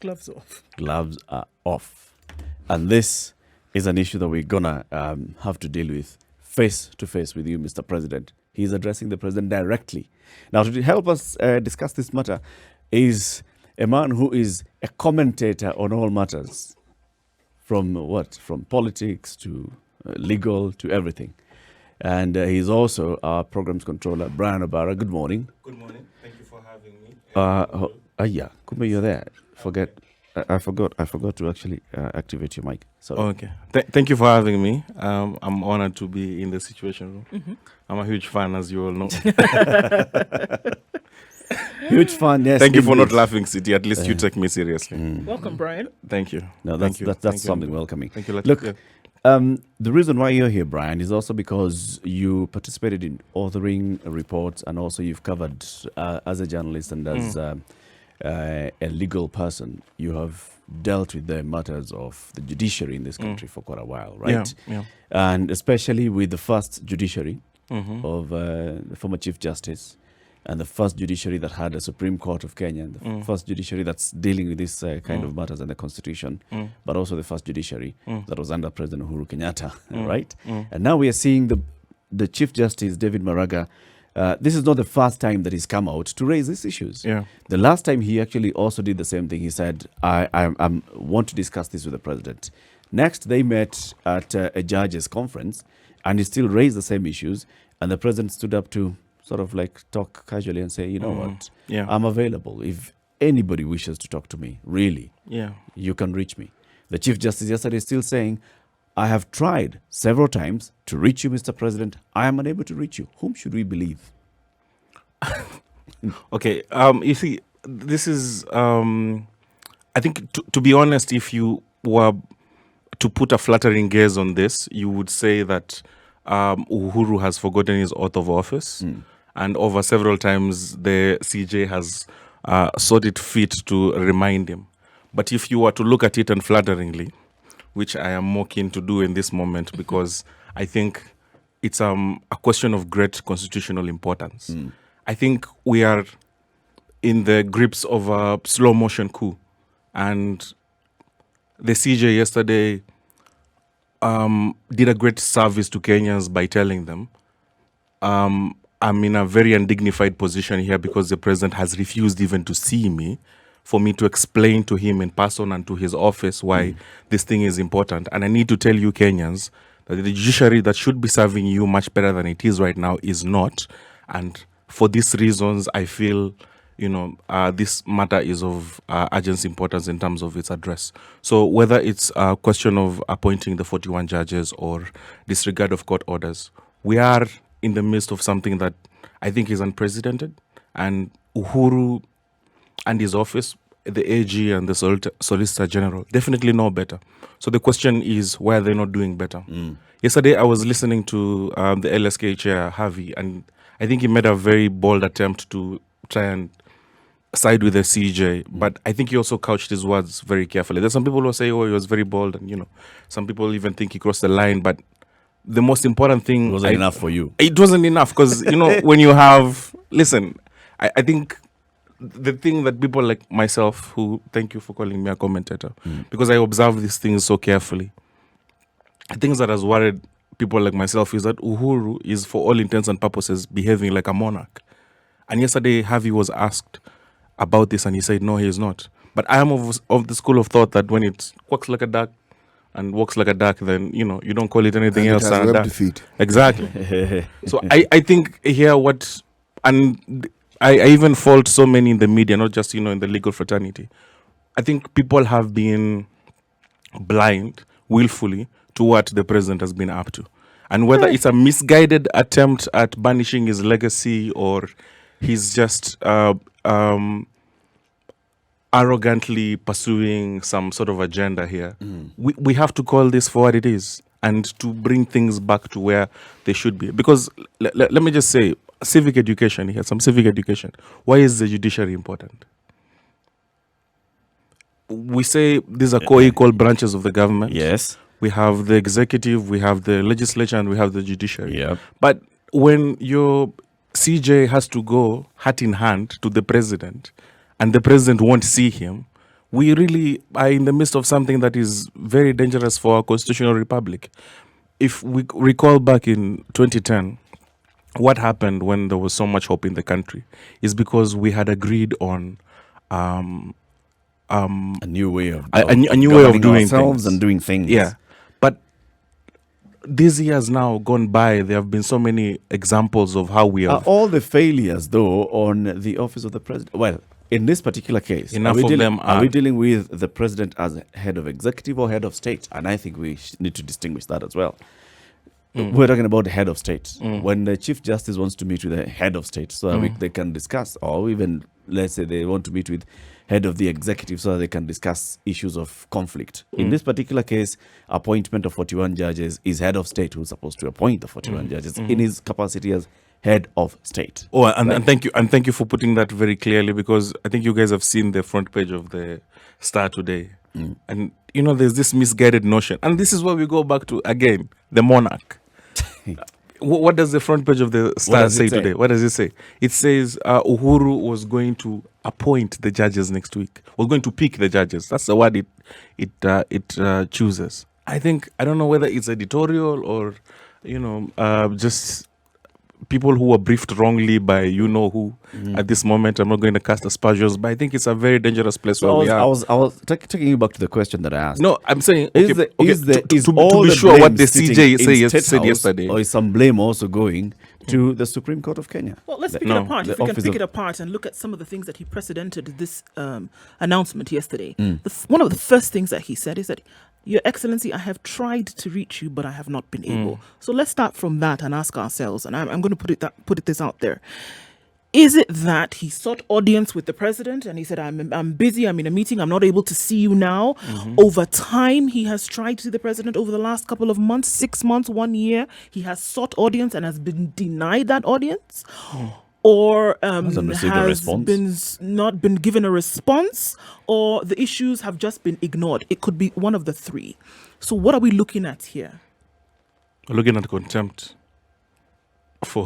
Gloves off. Gloves are off. And this is an issue that we're going to have to deal with face to face with you, Mr. President. He's addressing the president directly. Now, to help us discuss this matter is a man who is a commentator on all matters, from politics to legal to everything. And he's also our programs controller, Brian Obara. Good morning. Good morning. Thank you for having me. Yeah, Kume, you're there. I forgot to actually activate your mic. So Okay. Thank you for having me. I'm honored to be in the Situation Room. Mm-hmm. I'm a huge fan, as you all know. huge fan, yes. Thank you for indeed. not laughing, City. At least you take me seriously. Welcome, Brian. Thank you. No, Thank that's you. Thank you. something welcoming. Thank you. Look, Yeah. the reason why you're here, Brian, is also because you participated in authoring reports, and also you've covered as a journalist and as a legal person. You have dealt with the matters of the judiciary in this country for quite a while, right? Yeah. And especially with the first judiciary Mm-hmm. of the former Chief Justice, and the first judiciary that had a Supreme Court of Kenya, and the first judiciary that's dealing with this kind of matters and the Constitution, but also the first judiciary that was under President Uhuru Kenyatta, right? And now we are seeing the Chief Justice, David Maraga. This is not the first time that he's come out to raise these issues. Yeah. The last time he actually also did the same thing. He said, I want to discuss this with the president. Next, they met at a judges' conference, and he still raised the same issues. And the president stood up to sort of like talk casually and say, you know what, Yeah. I'm available. If anybody wishes to talk to me, really, Yeah. you can reach me. The Chief Justice yesterday is still saying, I have tried several times to reach you, Mr. President. I am unable to reach you. Whom should we believe? Okay. You see, this is. I think, to be honest, if you were to put a flattering gaze on this, you would say that Uhuru has forgotten his oath of office, and over several times the CJ has sought it fit to remind him. But if you were to look at it unflatteringly, which I am more keen to do in this moment, because I think it's a question of great constitutional importance. I think we are in the grips of a slow motion coup, and the CJ yesterday did a great service to Kenyans by telling them, I'm in a very undignified position here because the president has refused even to see me, for me to explain to him in person and to his office why this thing is important. And I need to tell you, Kenyans, that the judiciary that should be serving you much better than it is right now is not. And for these reasons, I feel, this matter is of urgent importance in terms of its address. So whether it's a question of appointing the 41 judges or disregard of court orders, we are in the midst of something that I think is unprecedented. And Uhuru and his office, the AG and the Solicitor General, definitely know better. So the question is, why are they not doing better? Yesterday, I was listening to the LSK chair, Harvey, and I think he made a very bold attempt to try and side with the CJ, but I think he also couched his words very carefully. There's some people who say, oh, he was very bold, and, some people even think he crossed the line, but the most important thing... It wasn't enough for you. It wasn't enough, because, when you have... Listen, I think the thing that people like myself, who, thank you for calling me a commentator, because I observe these things so carefully, things that has worried people like myself is that Uhuru is, for all intents and purposes, behaving like a monarch. And yesterday, Harvey was asked about this, and he said, no, he is not. But I am of the school of thought that when it quacks like a duck and walks like a duck, then, you don't call it anything else than a duck. Exactly. So I think here and I even fault so many in the media, not just, in the legal fraternity. I think people have been blind, willfully, to what the president has been up to. And whether it's a misguided attempt at banishing his legacy, or he's just arrogantly pursuing some sort of agenda here, we have to call this for what it is, and to bring things back to where they should be. Because let me just say, civic education here, some civic education. Why is the judiciary important? We say these are co-equal branches of the government. Yes. We have the executive, we have the legislature, and we have the judiciary. Yep. But when your CJ has to go hat in hand to the president, and the president won't see him, we really are in the midst of something that is very dangerous for our constitutional republic. If we recall back in 2010, what happened when there was so much hope in the country is because we had agreed on A new way of a new way of governing doing ourselves things. and doing things. Yeah. But these years now gone by, there have been so many examples of how we Are have. all the failures, though, on the office of the president? Well, in this particular case, Enough are we of dealing, them are we are- dealing with the president as head of executive or head of state? And I think we need to distinguish that as well. We're talking about the head of state. When the chief justice wants to meet with the head of state so that they can discuss, or even let's say they want to meet with head of the executive so that they can discuss issues of conflict. In this particular case, appointment of 41 judges is head of state who's supposed to appoint the 41 judges in his capacity as head of state. Oh, and thank you for putting that very clearly, because I think you guys have seen the front page of the Star today, and there's this misguided notion, and this is where we go back to again the monarch. What does the front page of the Star does it say say? today? What does it say? It says Uhuru was going to appoint the judges next week. Was going to pick the judges. That's the word it chooses. I don't know whether it's editorial or just people who were briefed wrongly by who at this moment. I'm not going to cast aspersions, but I think it's a very dangerous place where we are. I was taking you back to the question that I asked. No, I'm saying Is okay, is to all be the sure what blame the sitting CJ in State said House, yesterday. or is some blame also going to the Supreme Court of Kenya? Well, let's The- pick no, it apart. the If we can office pick of- it apart and look at some of the things that he precedented this announcement yesterday. One of the first things that he said is that, Your Excellency, I have tried to reach you, but I have not been able. So let's start from that and ask ourselves, and I'm going to put this out there. Is it that he sought audience with the president and he said, I'm busy, I'm in a meeting, I'm not able to see you now? Over time, he has tried to see the president over the last couple of months, 6 months, 1 year. He has sought audience and has been denied that audience. Or Hasn't received a has response. not been given a response, or the issues have just been ignored. It could be one of the three. So what are we looking at here? We're looking at contempt for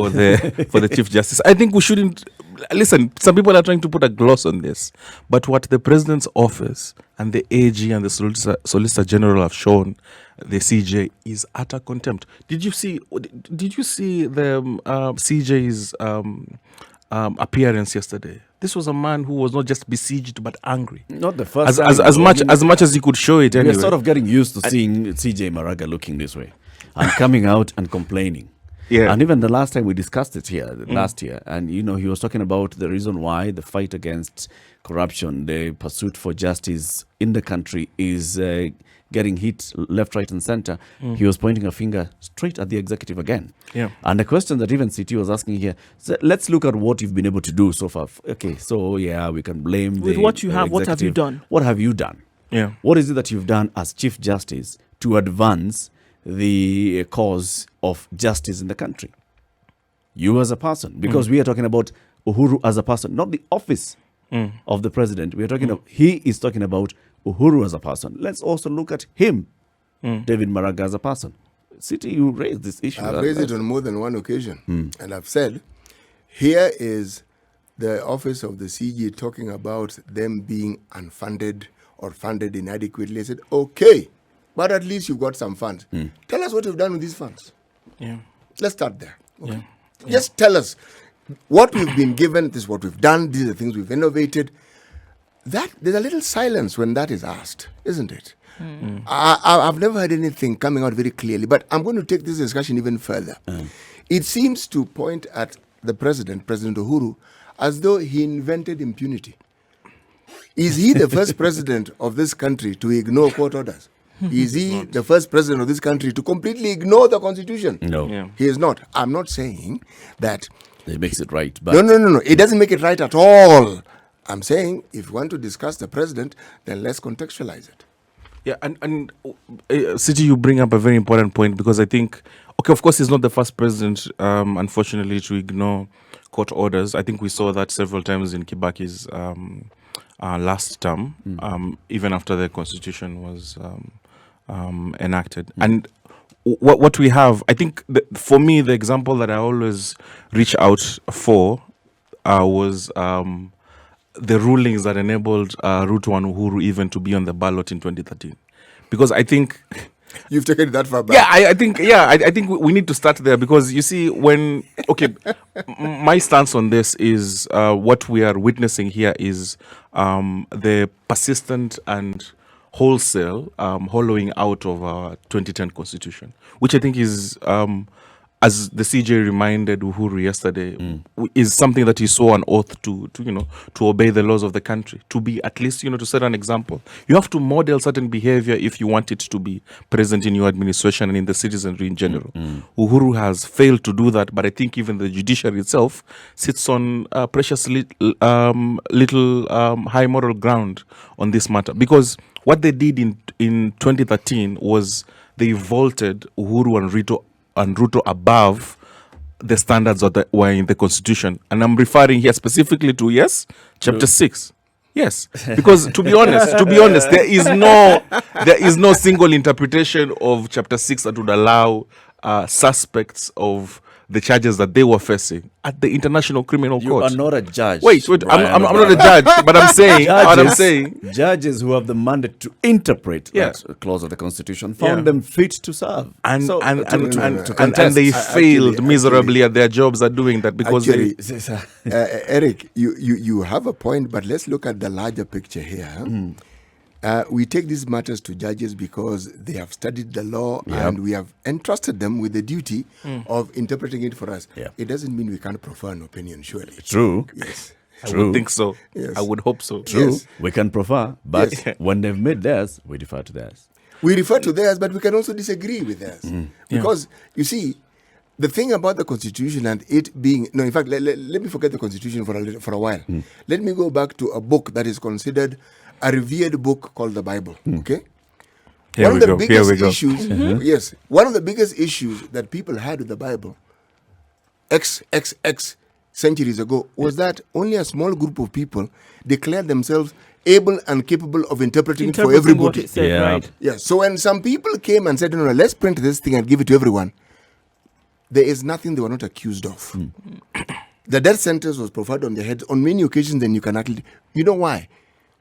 the Chief Justice. I think we shouldn't listen. Some people are trying to put a gloss on this, but what the President's office and the AG and the Solicitor General have shown the CJ is utter contempt. Did you see the CJ's appearance yesterday? This was a man who was not just besieged but angry. Not the first As time. much as he could show it anyway. We're sort of getting used to seeing CJ Maraga looking this way and coming out and complaining. Yeah. And even the last time we discussed it here, last year, and he was talking about the reason why the fight against corruption, the pursuit for justice in the country is getting hit left, right, and center. He was pointing a finger straight at the executive again. Yeah. And the question that even CT was asking here, so let's look at what you've been able to do so far. Okay, so yeah, we can blame With what you have, what have you executive. done? What have you done? Yeah. What is it that you've done as Chief Justice to advance the cause of justice in the country? You as a person, because we are talking about Uhuru as a person, not the office of the president. We are talking of, he is talking about Uhuru as a person. Let's also look at him, David Maraga, as a person. City, you raised this issue. I've raised it on more than one occasion. And I've said, here is the office of the CG talking about them being unfunded or funded inadequately. I said, okay, but at least you've got some funds. Tell us what you've done with these funds. Yeah. Let's start there. Okay. Yeah. Just tell us what we've been given, this is what we've done, these are the things we've innovated. That there's a little silence when that is asked, isn't it? I've never heard anything coming out very clearly, but I'm going to take this discussion even further. It seems to point at the president, President Uhuru, as though he invented impunity. Is he the first president of this country to ignore court orders? Is he the first president of this country to completely ignore the constitution? No. Yeah. He is not. I'm not saying that. It makes it right. But No. It doesn't make it right at all. I'm saying if you want to discuss the president, then let's contextualize it. Yeah, and City, you bring up a very important point, because I think, okay, of course, he's not the first president, unfortunately, to ignore court orders. I think we saw that several times in Kibaki's last term, even after the constitution was enacted. And what we have, I think, for me, the example that I always reach out for was the rulings that enabled Ruto and Uhuru even to be on the ballot in 2013. Because I think... You've taken it that far back. Yeah, I think we need to start there, because you see, my stance on this is what we are witnessing here is the persistent and wholesale hollowing out of our 2010 constitution, which I think is, as the CJ reminded Uhuru yesterday, is something that he swore an oath to obey the laws of the country, to be at least, to set an example. You have to model certain behavior if you want it to be present in your administration and in the citizenry in general. Uhuru has failed to do that, but I think even the judiciary itself sits on precious little high moral ground on this matter, because what they did in 2013 was they vaulted Uhuru and Ruto above the standards that were in the constitution. And I'm referring here specifically to, chapter 6. Yes, because to be honest, there is no single interpretation of chapter 6 that would allow suspects of the charges that they were facing at the International Criminal Court. You are not a judge. Wait, I'm not a judge, but I'm saying judges who have the mandate to interpret that clause of the Constitution found them fit to serve, and they failed miserably at their jobs at doing that, because Eric, you have a point, but let's look at the larger picture here. We take these matters to judges because they have studied the law and we have entrusted them with the duty of interpreting it for us. It doesn't mean we can't proffer an opinion, surely. True. Yes. I would think so. Yes. I would hope so. True. Yes. We can proffer, but when they've made theirs, we defer to theirs. We refer to theirs, but we can also disagree with theirs. Because, you see, the thing about the Constitution and it being... No, in fact, let me forget the Constitution for a while. Let me go back to a book that is considered a revered book called the Bible. Okay? One of the biggest issues... Yes. One of the biggest issues that people had with the Bible X centuries ago was that only a small group of people declared themselves able and capable of interpreting it for everybody. What it said, right? Yeah. So when some people came and said, no, let's print this thing and give it to everyone, there is nothing they were not accused of. The death sentence was provided on their heads on many occasions. Then you can actually... You know why?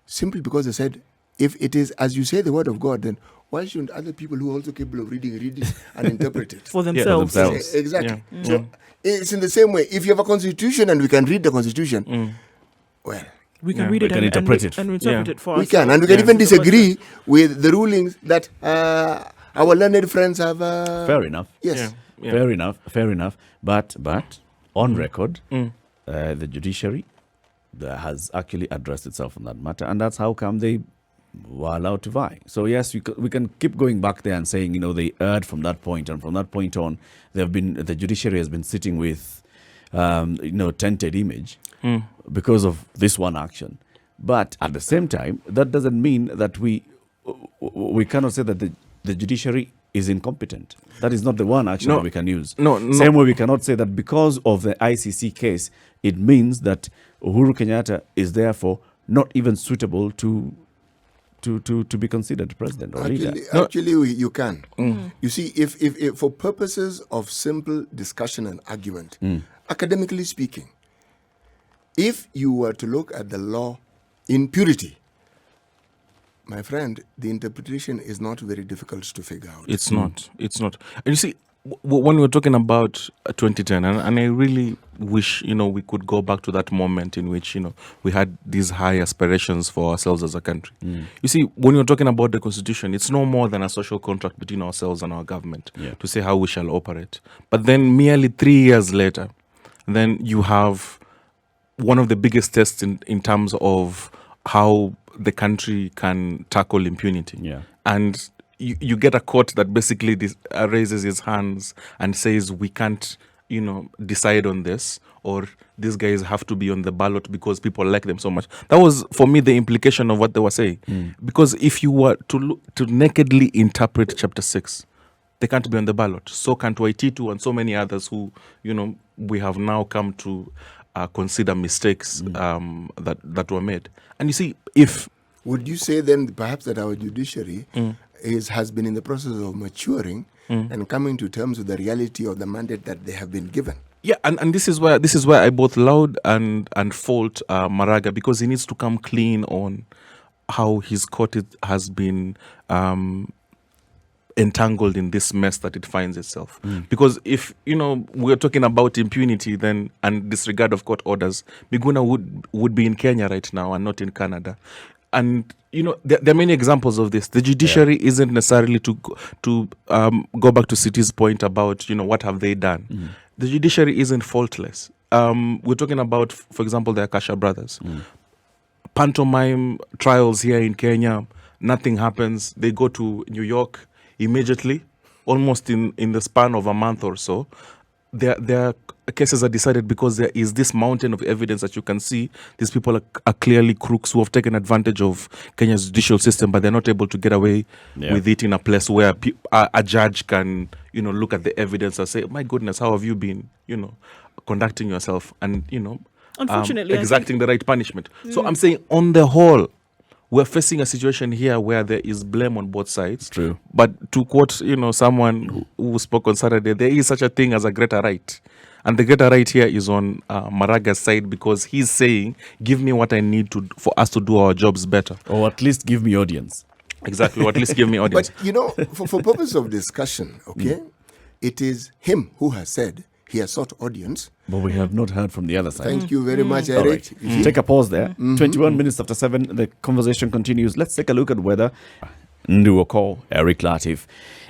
Simply because they said, if it is, as you say, the word of God, then why shouldn't other people who are also capable of reading it and interpret it? For themselves. Exactly. So it's in the same way. If you have a constitution and we can read the constitution, well... We can read it and interpret it for ourselves. We can, and we can even disagree with the rulings that our learned friends have... Fair enough. Yes. Fair enough. But on record, the judiciary has actually addressed itself on that matter, and that's how come they were allowed to vie. So yes, we can keep going back there and saying, they erred from that point, and from that point on, the judiciary has been sitting with, tainted image because of this one action. But at the same time, that doesn't mean that we cannot say that the judiciary is incompetent. That is not the one action that we can use. Same way we cannot say that because of the ICC case, it means that Uhuru Kenyatta is therefore not even suitable to be considered president or leader. Actually, you can. You see, if for purposes of simple discussion and argument, academically speaking, if you were to look at the law in purity, my friend, the interpretation is not very difficult to figure out. It's not. And you see, when we were talking about 2010, and I really wish, we could go back to that moment in which, we had these high aspirations for ourselves as a country. You see, when you're talking about the Constitution, it's no more than a social contract between ourselves and our government to say how we shall operate. But then merely 3 years later, then you have one of the biggest tests in terms of how the country can tackle impunity. Yeah. And you get a court that basically raises his hands and says, we can't, decide on this, or these guys have to be on the ballot because people like them so much. That was, for me, the implication of what they were saying. Because if you were to nakedly interpret Chapter 6, they can't be on the ballot. So can't Waititu and so many others who, we have now come to consider mistakes that were made. And you see, would you say then perhaps that our judiciary has been in the process of maturing and coming to terms with the reality of the mandate that they have been given? Yeah, and this is where I both laud and fault Maraga, because he needs to come clean on how his court has been entangled in this mess that it finds itself. Because if we're talking about impunity then and disregard of court orders, Miguna would be in Kenya right now and not in Canada. And there are many examples of this. The judiciary isn't necessarily to go back to City's point about what have they done. The judiciary isn't faultless. We're talking about, for example, the Akasha brothers. Pantomime trials here in Kenya, nothing happens. They go to New York immediately, almost in the span of a month or so. Their cases are decided because there is this mountain of evidence that you can see. These people are clearly crooks who have taken advantage of Kenya's judicial system, but they're not able to get away with it in a place where a judge can, look at the evidence and say, "My goodness, how have you been, conducting yourself?" And Unfortunately, exacting the right punishment. So I'm saying, on the whole, we're facing a situation here where there is blame on both sides. True. But to quote, someone who spoke on Saturday, there is such a thing as a greater right. And the greater right here is on Maraga's side, because he's saying, give me what I need for us to do our jobs better. Or at least give me audience. Exactly, or at least give me audience. But, for purpose of discussion, okay, it is him who has said he has sought audience. But we have not heard from the other side. Thank you very much, All Eric. right. Take a pause there. 21 minutes after 7, the conversation continues. Let's take a look at whether Nduoko, Eric Latif,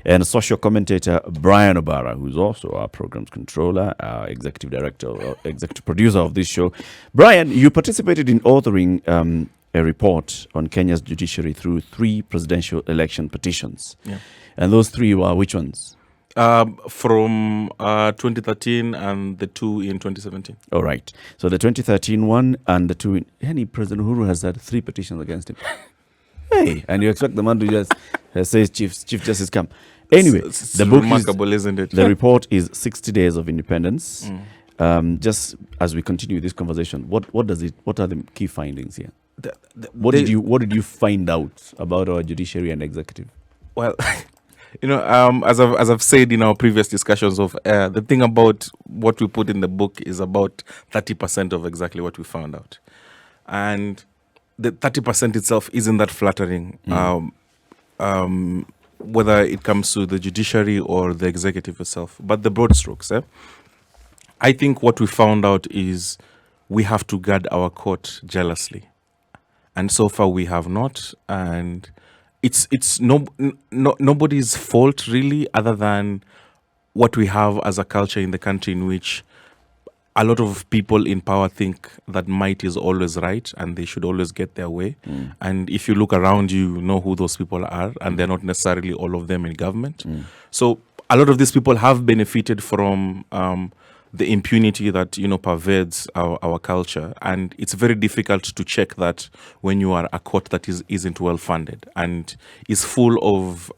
and social commentator Brian Obara, who's also our programs controller, our executive director, or executive producer of this show. Brian, you participated in authoring a report on Kenya's judiciary through 3 presidential election petitions. Yeah. And those 3 were which ones? From 2013 and the 2 in 2017. All right. So the 2013 one and the 2 in... President Uhuru has had 3 petitions against him. Hey, and you expect the man to just say, Chief Justice, come. Anyway, It's the book remarkable, isn't it? The report is 60 Days of Independence. Just as we continue this conversation, what are the key findings here? What did you find out about our judiciary and executive? Well, as I've said in our previous discussions of the thing about what we put in the book is about 30% of exactly what we found out, and the 30% itself isn't that flattering, whether it comes to the judiciary or the executive itself. But the broad strokes, I think what we found out is we have to guard our court jealously, and so far we have not. And it's nobody's fault really, other than what we have as a culture in the country, in which a lot of people in power think that might is always right and they should always get their way. And if you look around, you know who those people are, and they're not necessarily all of them in government. So a lot of these people have benefited from the impunity that pervades our culture, and it's very difficult to check that when you are a court that isn't well funded and is full of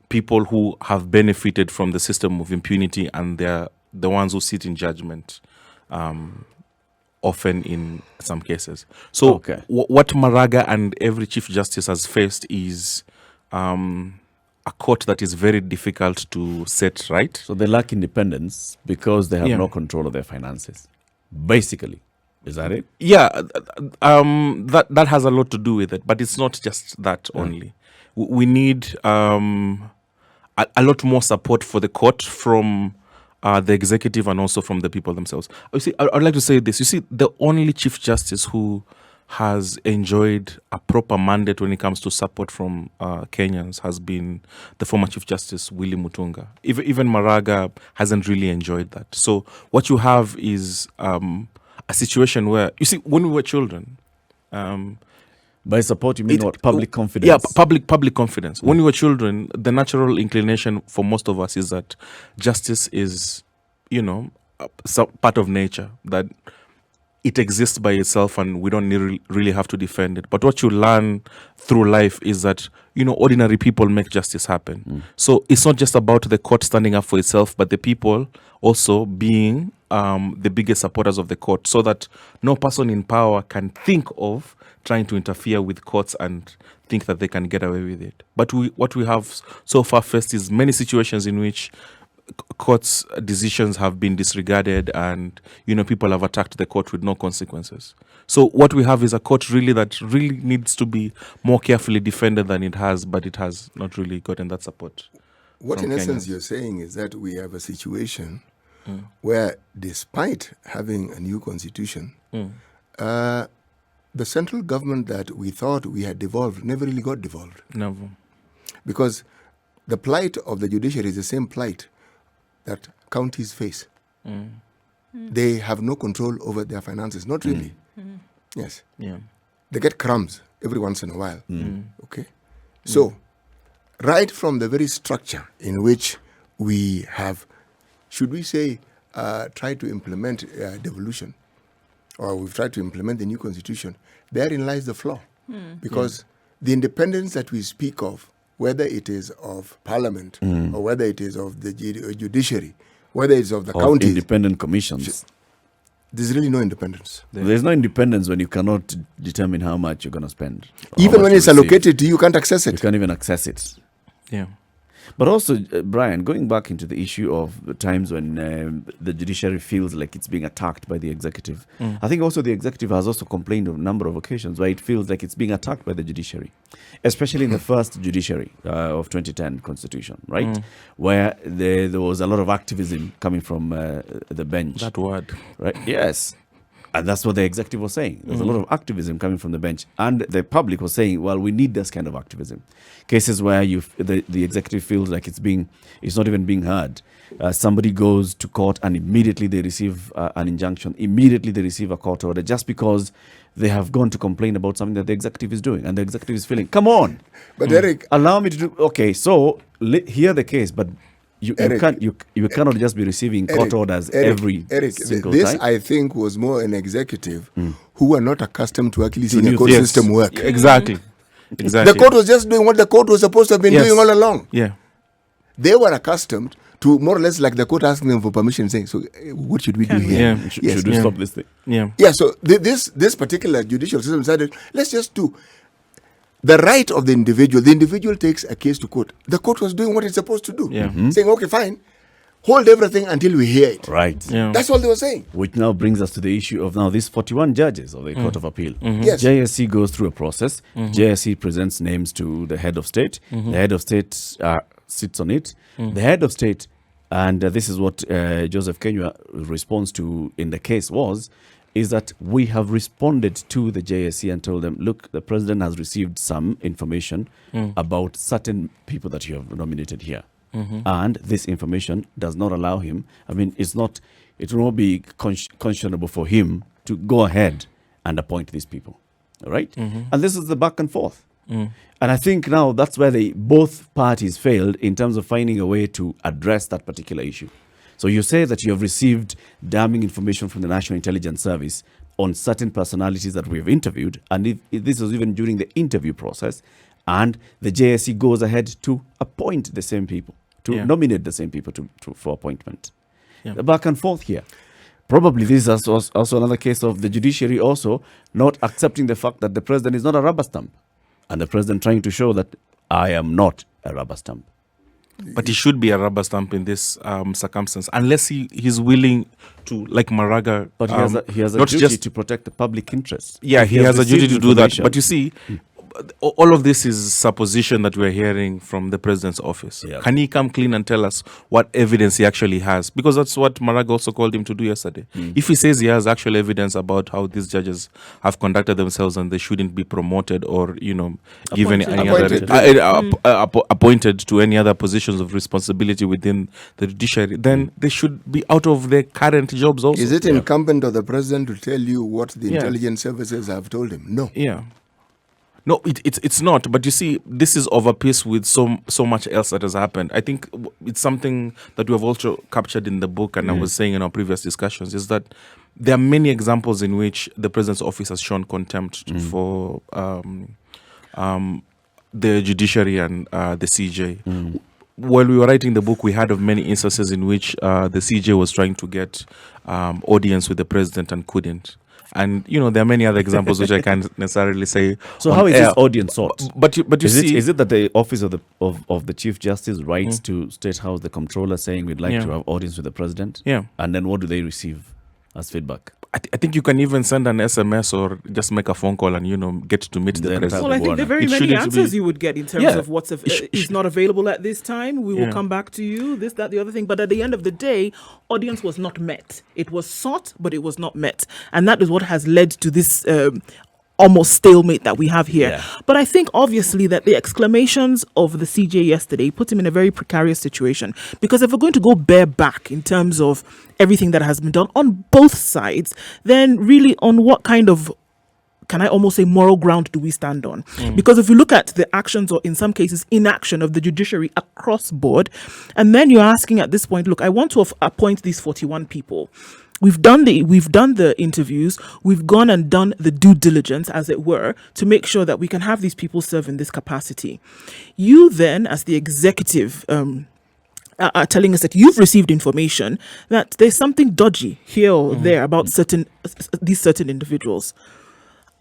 people who have benefited from the system of impunity, and they're the ones who sit in judgment, often in some cases. So Okay. What Maraga and every Chief Justice has faced is a court that is very difficult to set right. So they lack independence because they have Yeah. no control of their finances. Basically, is that it? Yeah, that has a lot to do with it, but it's not just that only. We need a lot more support for the court from the executive and also from the people themselves. You see, I'd like to say this. You see, the only Chief Justice who has enjoyed a proper mandate when it comes to support from Kenyans has been the former Chief Justice, Willy Mutunga. Even Maraga hasn't really enjoyed that. So what you have is a situation where, you see, when we were children... By support, you mean what? Public confidence? Yeah, public confidence. When we were children, the natural inclination for most of us is that justice is, part of nature, that it exists by itself and we don't really have to defend it. But what you learn through life is that, ordinary people make justice happen. So it's not just about the court standing up for itself, but the people also being the biggest supporters of the court, so that no person in power can think of trying to interfere with courts and think that they can get away with it. But what we have so far faced is many situations in which court's decisions have been disregarded, and people have attacked the court with no consequences. So what we have is a court that really needs to be more carefully defended than it has, but it has not really gotten that support. What in from essence Kenyans. you're saying is that we have a situation where, despite having a new constitution, the central government that we thought we had devolved never really got devolved. Never. Because the plight of the judiciary is the same plight that counties face. They have no control over their finances. Not really. Yes. Yeah. They get crumbs every once in a while. Okay. So, right from the very structure in which we have, should we say, tried to implement devolution, or we've tried to implement the new constitution, therein lies the flaw. Because the independence that we speak of, whether it is of parliament or whether it is of the judiciary, whether it's of the counties, independent commissions. there's really no independence. There's no independence when you cannot determine how much you're going to spend. or how Even much when you it's receive. allocated to you, you can't access You it. can't even access it. Yeah. But also, Brian, going back into the issue of the times when the judiciary feels like it's being attacked by the executive, I think also the executive has also complained on a number of occasions where it feels like it's being attacked by the judiciary, especially in the first judiciary of 2010 constitution, right? Where there was a lot of activism coming from the bench. That word. Right? Yes. And that's what the executive was saying. There's a lot of activism coming from the bench. And the public was saying, well, we need this kind of activism. Cases where the executive feels like it's not even being heard. Somebody goes to court and immediately they receive an injunction. Immediately they receive a court order just because they have gone to complain about something that the executive is doing. And the executive is feeling, come on. But Eric, Allow me to do, okay, so hear the case, but you cannot just be receiving court orders every single this time. I think was more an executive who were not accustomed to actually seeing new a court things. system work. Exactly. Exactly. The court was just doing what the court was supposed to have been Yes. doing all along. Yeah. They were accustomed to more or less like the court asking them for permission, saying, so what should we do Can we? here? Yeah. Yes. Should we Yeah. stop this thing? Yeah. Yeah, so this particular judicial system decided, let's just do the right of the individual. The individual takes a case to court. The court was doing what it's supposed to do. Yeah. Saying, okay, fine, hold everything until we hear it. Right. Yeah. That's all they were saying. Which now brings us to the issue of now these 41 judges of the Court of Appeal. Yes. JSC goes through a process. JSC presents names to the head of state. The head of state sits on it. The head of state, and this is what Joseph Kenya responds to in the case is that we have responded to the JSC and told them, look, the president has received some information about certain people that you have nominated here. And this information does not allow him, it will not be conscionable for him to go ahead and appoint these people. All right? And this is the back and forth. And I think now that's where both parties failed in terms of finding a way to address that particular issue. So you say that you have received damning information from the National Intelligence Service on certain personalities that we have interviewed, and if this was even during the interview process, and the JSC goes ahead to appoint the same people, to nominate the same people for appointment. Yeah. The back and forth here. Probably this is also another case of the judiciary also not accepting the fact that the president is not a rubber stamp, and the president trying to show that I am not a rubber stamp. But he should be a rubber stamp in this circumstance, unless he's willing to, like Maraga. But he has a not duty just to protect the public interest. Yeah, If he has a duty received to do that. information- But you see, all of this is supposition that we're hearing from the president's office. Yeah. Can he come clean and tell us what evidence he actually has? Because that's what Maraga also called him to do yesterday. If he says he has actual evidence about how these judges have conducted themselves and they shouldn't be promoted or, given any appointed to any other positions of responsibility within the judiciary, then they should be out of their current jobs also. Is it incumbent of the president to tell you what the Yeah. intelligence services have told him? No. Yeah. No, it's not. But you see, this is of a piece with so much else that has happened. I think it's something that we have also captured in the book, and I was saying in our previous discussions, is that there are many examples in which the president's office has shown contempt for the judiciary and the CJ. While we were writing the book, we heard of many instances in which the CJ was trying to get audience with the president and couldn't. And there are many other examples which I can't necessarily say. So on how is air. this audience sought? But you see, Is it that the office of the Chief Justice writes to State House, the Comptroller, saying we'd like to have audience with the President? Yeah. And then what do they receive as feedback? I think you can even send an SMS or just make a phone call and get to meet the Then president. Well, I think there are very It many shouldn't answers be- you would get in terms of what's It is not available at this time. We will Yeah. come back to you. This, that, the other thing. But at the end of the day, audience was not met. It was sought, but it was not met, and that is what has led to this. Almost stalemate that we have here. Yeah. But I think obviously that the exclamations of the CJ yesterday put him in a very precarious situation, because if we're going to go bareback in terms of everything that has been done on both sides, then really on what kind of, can I almost say, moral ground do we stand on? Because if you look at the actions, or in some cases inaction, of the judiciary across board, and then you're asking at this point, look, I want to appoint these 41 people. We've done the interviews. We've gone and done the due diligence, as it were, to make sure that we can have these people serve in this capacity. You then, as the executive, are telling us that you've received information that there's something dodgy here or there about these certain individuals.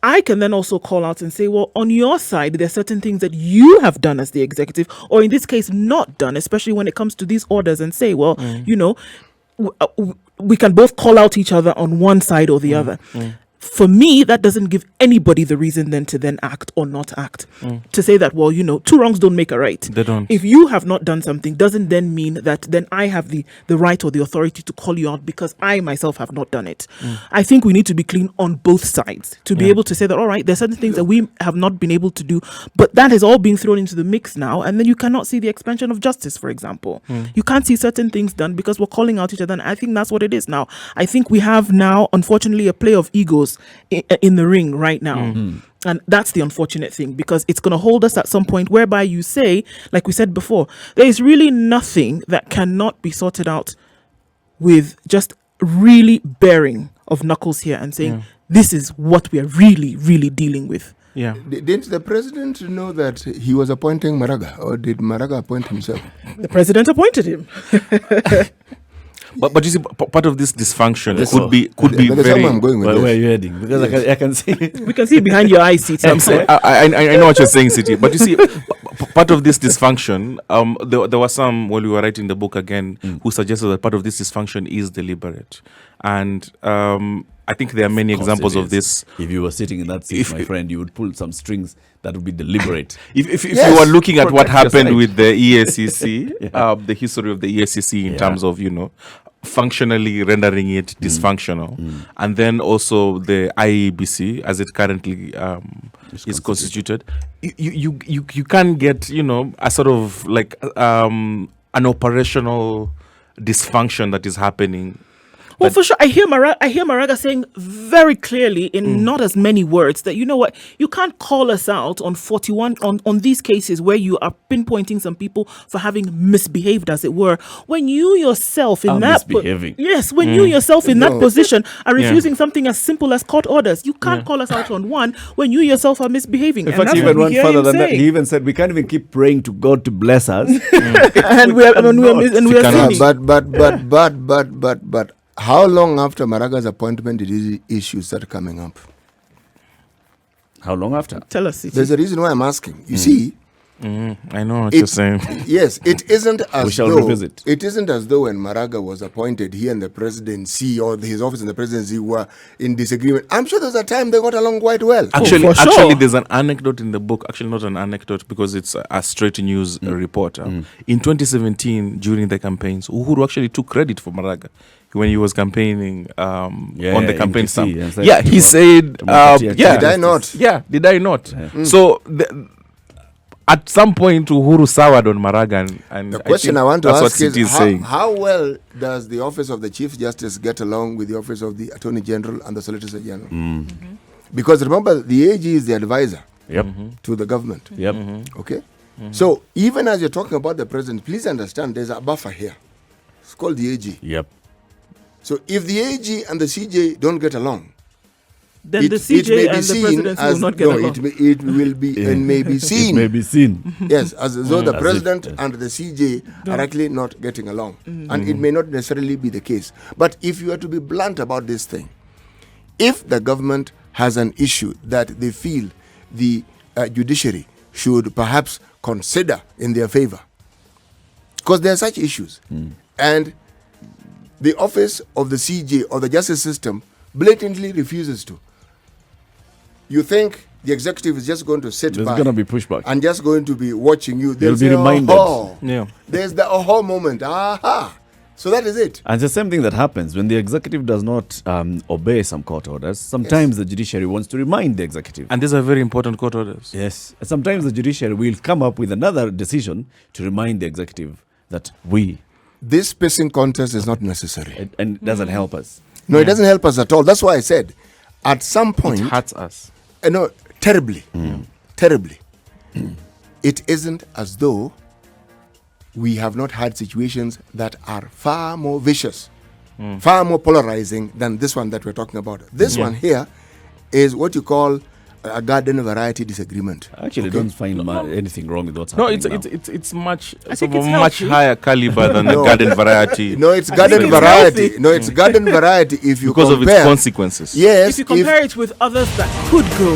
I can then also call out and say, well, on your side, there are certain things that you have done as the executive, or in this case, not done, especially when it comes to these orders, and say, well, we can both call out each other on one side or the other. For me, that doesn't give anybody the reason then to then act or not act. To say that, well, two wrongs don't make a right. They don't. If you have not done something, doesn't then mean that then I have the right or the authority to call you out because I myself have not done it. I think we need to be clean on both sides to be able to say that, all right, there's certain things that we have not been able to do, but that has all been thrown into the mix now, and then you cannot see the expansion of justice, for example. You can't see certain things done because we're calling out each other, and I think that's what it is now. I think we have now, unfortunately, a play of egos in the ring right now. And that's the unfortunate thing, because it's going to hold us at some point whereby you say, like we said before, there is really nothing that cannot be sorted out with just really bearing of knuckles here and saying, this is what we are really, really dealing with. Yeah. Didn't the president know that he was appointing Maraga, or did Maraga appoint himself? The president appointed him. But you see, part of this dysfunction could be There's very. somewhere I'm going with Where this. are you heading? Because I can see. We can see behind your eyes, Sita. I know what you're saying, City. But you see, part of this dysfunction, there was some, when we were writing the book again, who suggested that part of this dysfunction is deliberate. And I think there are many examples of this. If you were sitting in that seat, my friend, you would pull some strings that would be deliberate. If Yes. you were looking at what Protect your happened side. with the EACC, the history of the EACC in terms of, functionally rendering it dysfunctional, and then also the IEBC as it currently is constituted, you can't get a sort of like an operational dysfunction that is happening. Well, for sure, I hear Maraga saying very clearly in not as many words that, you know what, you can't call us out on 41 on these cases where you are pinpointing some people for having misbehaved, as it were, when you yourself in Misbehaving. when you yourself in that No. position are refusing something as simple as court orders. You can't call us out on one when you yourself are misbehaving. In And fact, that's he what even we went hear further him than that. saying. He even said we can't even keep praying to God to bless us. and we are cannot. sinning. But how long after Maraga's appointment did these issues start coming up? How long after? Tell us, Siti. There's a reason why I'm asking. You see, I know what you're saying. yes, it isn't We as shall though revisit. it isn't as though when Maraga was appointed, he and the presidency or his office and the presidency were in disagreement. I'm sure there was a time they got along quite well. Actually, for sure. there's an anecdote in the book. Actually, not an anecdote because it's a straight news report. In 2017, during the campaigns, Uhuru actually took credit for Maraga when he was campaigning on the campaign in stamp. KC, and said, Yeah, he said, Democracy and yeah, Did I not? yeah, did I not? So at some point, Uhuru soured on Maraga, and The question think I want to that's what ask is Siti saying. how well does the office of the Chief Justice get along with the office of the Attorney General and the Solicitor General? Because remember, the AG is the advisor Yep. to the government. Yep. Okay? So even as you're talking about the president, please understand there's a buffer here. It's called the AG. Yep. So if the AG and the CJ don't get along, Then the it CJ may be and the seen presidency will as not get along. it will be and may be It seen. may be seen. Yes, as though the As if, president and the CJ are actually not getting along. And it may not necessarily be the case. But if you are to be blunt about this thing, if the government has an issue that they feel the judiciary should perhaps consider in their favor, because there are such issues, and the office of the CJ or the justice system blatantly refuses to. You think the executive is just going to sit There's by going to be pushback. and just going to be watching you? You'll They'll be say, reminded. "Oh." Yeah. There's the aha moment. Aha. So that is it. And it's the same thing that happens when the executive does not obey some court orders. Sometimes the judiciary wants to remind the executive. And these are very important court orders. Yes. Sometimes the judiciary will come up with another decision to remind the executive that This pissing contest is not necessary. and it doesn't help us. No, it doesn't help us at all. That's why I said, at some point, It hurts us. no, terribly, terribly. It isn't as though we have not had situations that are far more vicious, far more polarizing than this one that we're talking about. This one here is what you call a garden variety disagreement. I actually don't find anything wrong with what's No, happening it's much I it's think of a it's much healthy. higher caliber than the No. garden variety. No, it's I garden think it's variety. healthy. No, it's garden variety if you because of compare. its consequences. Yes, If you compare it with others that could go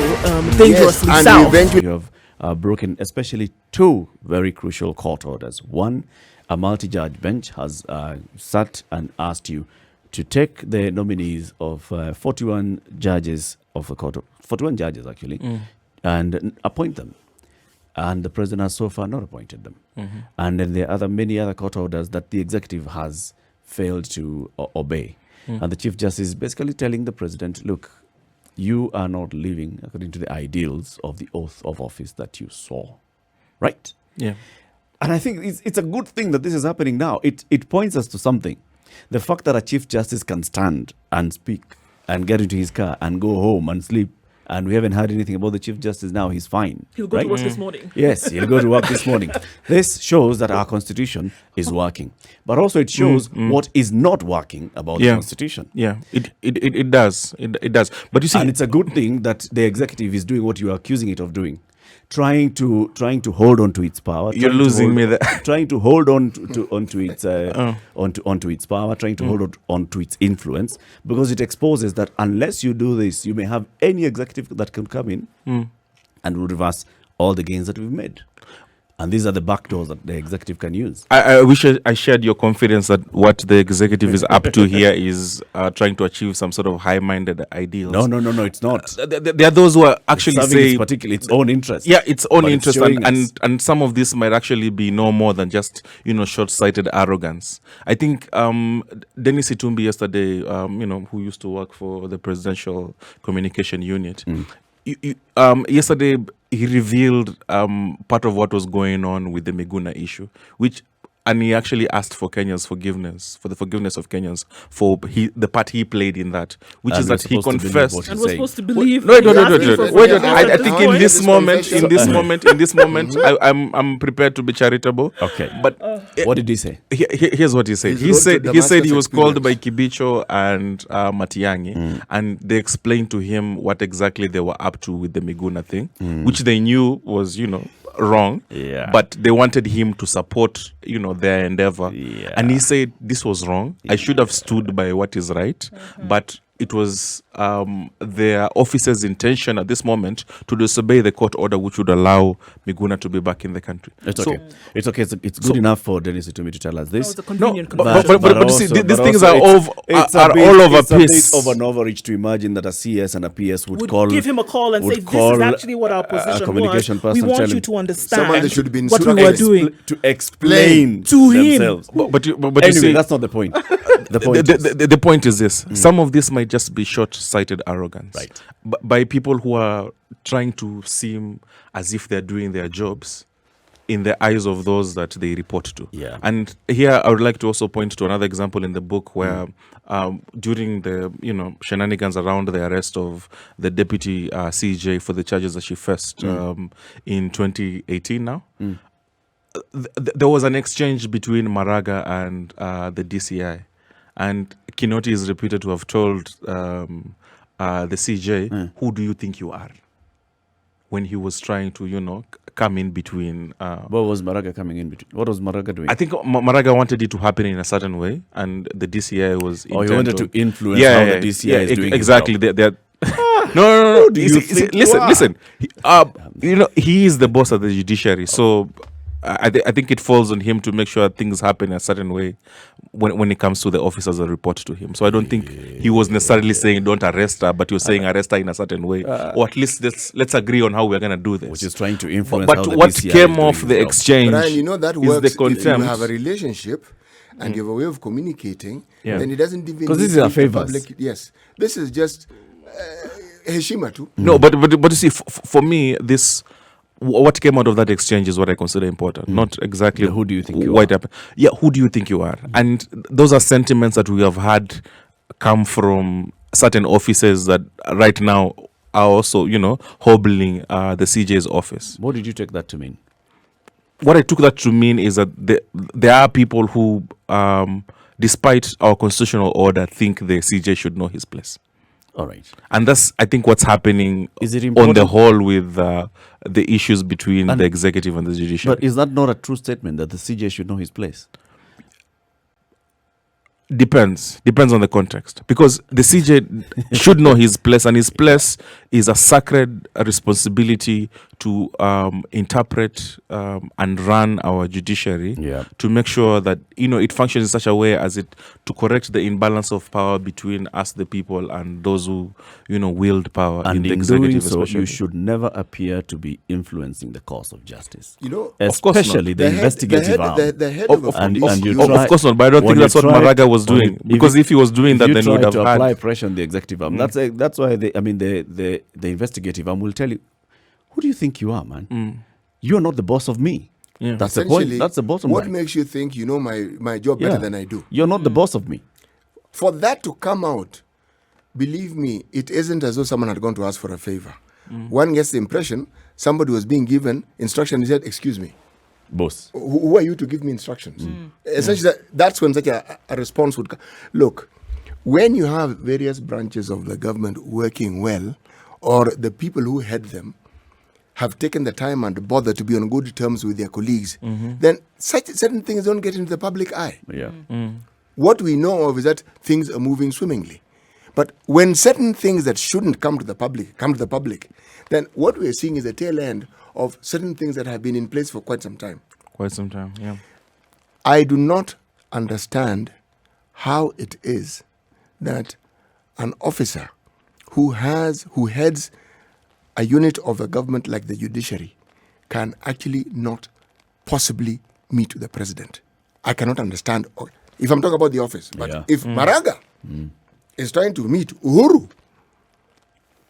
dangerously and south. eventually You have broken especially two very crucial court orders. One, a multi-judge bench has sat and asked you to take the nominees of 41 judges of the court, 41 judges actually, and appoint them. And the president has so far not appointed them. And then there are many other court orders that the executive has failed to obey. And the Chief Justice is basically telling the president, look, you are not living according to the ideals of the oath of office that you saw. Right? Yeah. And I think it's a good thing that this is happening now. It points us to something. The fact that a Chief Justice can stand and speak and get into his car and go home and sleep, and we haven't heard anything about the Chief Justice now, he's fine. He'll go right? to work this morning. Yes, he'll go to work this morning. This shows that our Constitution is working. But also it shows what is not working about the Yeah. Constitution. Yeah. It does. It does. But you see, And it's a good thing that the executive is doing what you are accusing it of doing. Trying to hold on to its power. You're trying to losing hold- me there. Trying to hold on onto its onto its power, trying to hold on to its influence, because it exposes that unless you do this, you may have any executive that can come in and will reverse all the gains that we've made. And these are the backdoors that the executive can use. I wish I shared your confidence that what the executive is up to here is trying to achieve some sort of high-minded ideals. No, it's not. There are those who are actually Serving say, its particularly its own interest. yeah, its own But it's interest, showing us. and some of this might actually be no more than just short-sighted arrogance. I think Dennis Itumbi yesterday, who used to work for the Presidential Communication Unit, yesterday he revealed part of what was going on with the Miguna issue, and he actually asked for Kenya's forgiveness, for the forgiveness of Kenyans for the part he played in that, which And is we're that he supposed to believe confessed. what And he's we're saying. supposed to believe. Wait. he's asking for Wait. forgiveness I at think this in point. this moment, I'm prepared to be charitable. Okay. But What did he say? here's what he said. His road to He said he Damascus was called by experience. Kibicho and Matiang'i, and they explained to him what exactly they were up to with the Miguna thing, which they knew was, wrong. Yeah. But they wanted him to support, their endeavor. Yeah. And he said this was wrong. I should have stood by what is right, but it was their officer's intention at this moment to disobey the court order, which would allow Miguna to be back in the country. It's So- okay. It's okay. It's good enough for Dennis Itumi to tell us That this. was a convenient but- conversion. but you see, these things also are it's are a bit- all over it's a piece. bit of an overreach to imagine that a CS and a PS would call, give him a call and would say, this call is actually what our a position communication was. We person want tell you him- to understand Someone that should have been what we sued were against. doing. to explain To him. themselves. But you Anyway, see, that's not the point. The point is, the point is this: some of this might just be short-sighted arrogance, Right. By people who are trying to seem as if they're doing their jobs in the eyes of those that they report to. Yeah. And here I would like to also point to another example in the book where during the shenanigans around the arrest of the deputy CJ for the charges that she faced in 2018 now. There was an exchange between Maraga and the DCI, and Kinoti is reputed to have told the CJ, "Who do you think you are? when he was trying to, come in between. What was Maraga coming in between? What was Maraga doing? I think Maraga wanted it to happen in a certain way, and the DCI was. He wanted to influence yeah, how the DCI is doing exactly. his job. They're no. do you think you are? Listen. He is the boss of the judiciary, so I think it falls on him to make sure things happen a certain way when it comes to the officers that report to him. So I don't think he was necessarily saying don't arrest her, but he was saying arrest her in a certain way, or at least let's agree on how we're gonna do this. Which is trying to influence. But how the what DCI came is doing off his the job. exchange Brian, that is works the if you contempt. have a relationship and you have a way of communicating, Yeah. then it doesn't even. Because need these to are be favors. public. Yes, this is just heshima too. No, but you see, for me, this what came out of that exchange is what I consider important. Not exactly Who do you think you what are? happened. Yeah, who do you think you are? And those are sentiments that we have had come certain offices that right now are also, hobbling the CJ's office. What did you take that to mean? What I took that to mean is that there are people who, despite our constitutional order, think the CJ should know his place. All right. And that's, I think, what's happening Is it on important? the whole with the issues between the executive and the judiciary. But is that not a true statement that the CJ should know his place? Depends on the context, because the CJ should know his place, and his place is a sacred responsibility to interpret and run our judiciary, Yeah. to make sure that it functions in such a way as to correct the imbalance of power between us the people and those who wield power And in the in executive doing so, especially. you should never appear to be influencing the course of justice. Of course not. Especially the investigative arm. the head Of- of a and- police and you union- try- Of course not, but I don't when think that's you what try- Maraga was when doing, you- because if he was doing that, you then he try would have to apply had. pressure on the executive arm. That's why the investigative arm will tell you, who do you think you are, man? You are not the boss of me. Yeah. That's the point. Essentially, That's the bottom what line. makes you think you know my job better than I do? You're not the boss of me. For that to come out, believe me, it isn't as though someone had gone to ask for a favor. One gets the impression somebody was being given instruction. He said, "Excuse me, Boss. who are you to give me instructions?" Essentially, that's when such a response would come. Look, when you have various branches of the government working well, or the people who head them have taken the time and bother to be on good terms with their colleagues, then certain things don't get into the public eye. Yeah. What we know of is that things are moving swimmingly. But when certain things that shouldn't come to the public, then what we're seeing is the tail end of certain things that have been in place for quite some time. Quite some time, yeah. I do not understand how it is that an officer who heads a unit of the government like the judiciary can actually not possibly meet the president. I cannot understand. If I'm talking about the office, but Yeah. if Maraga is trying to meet Uhuru,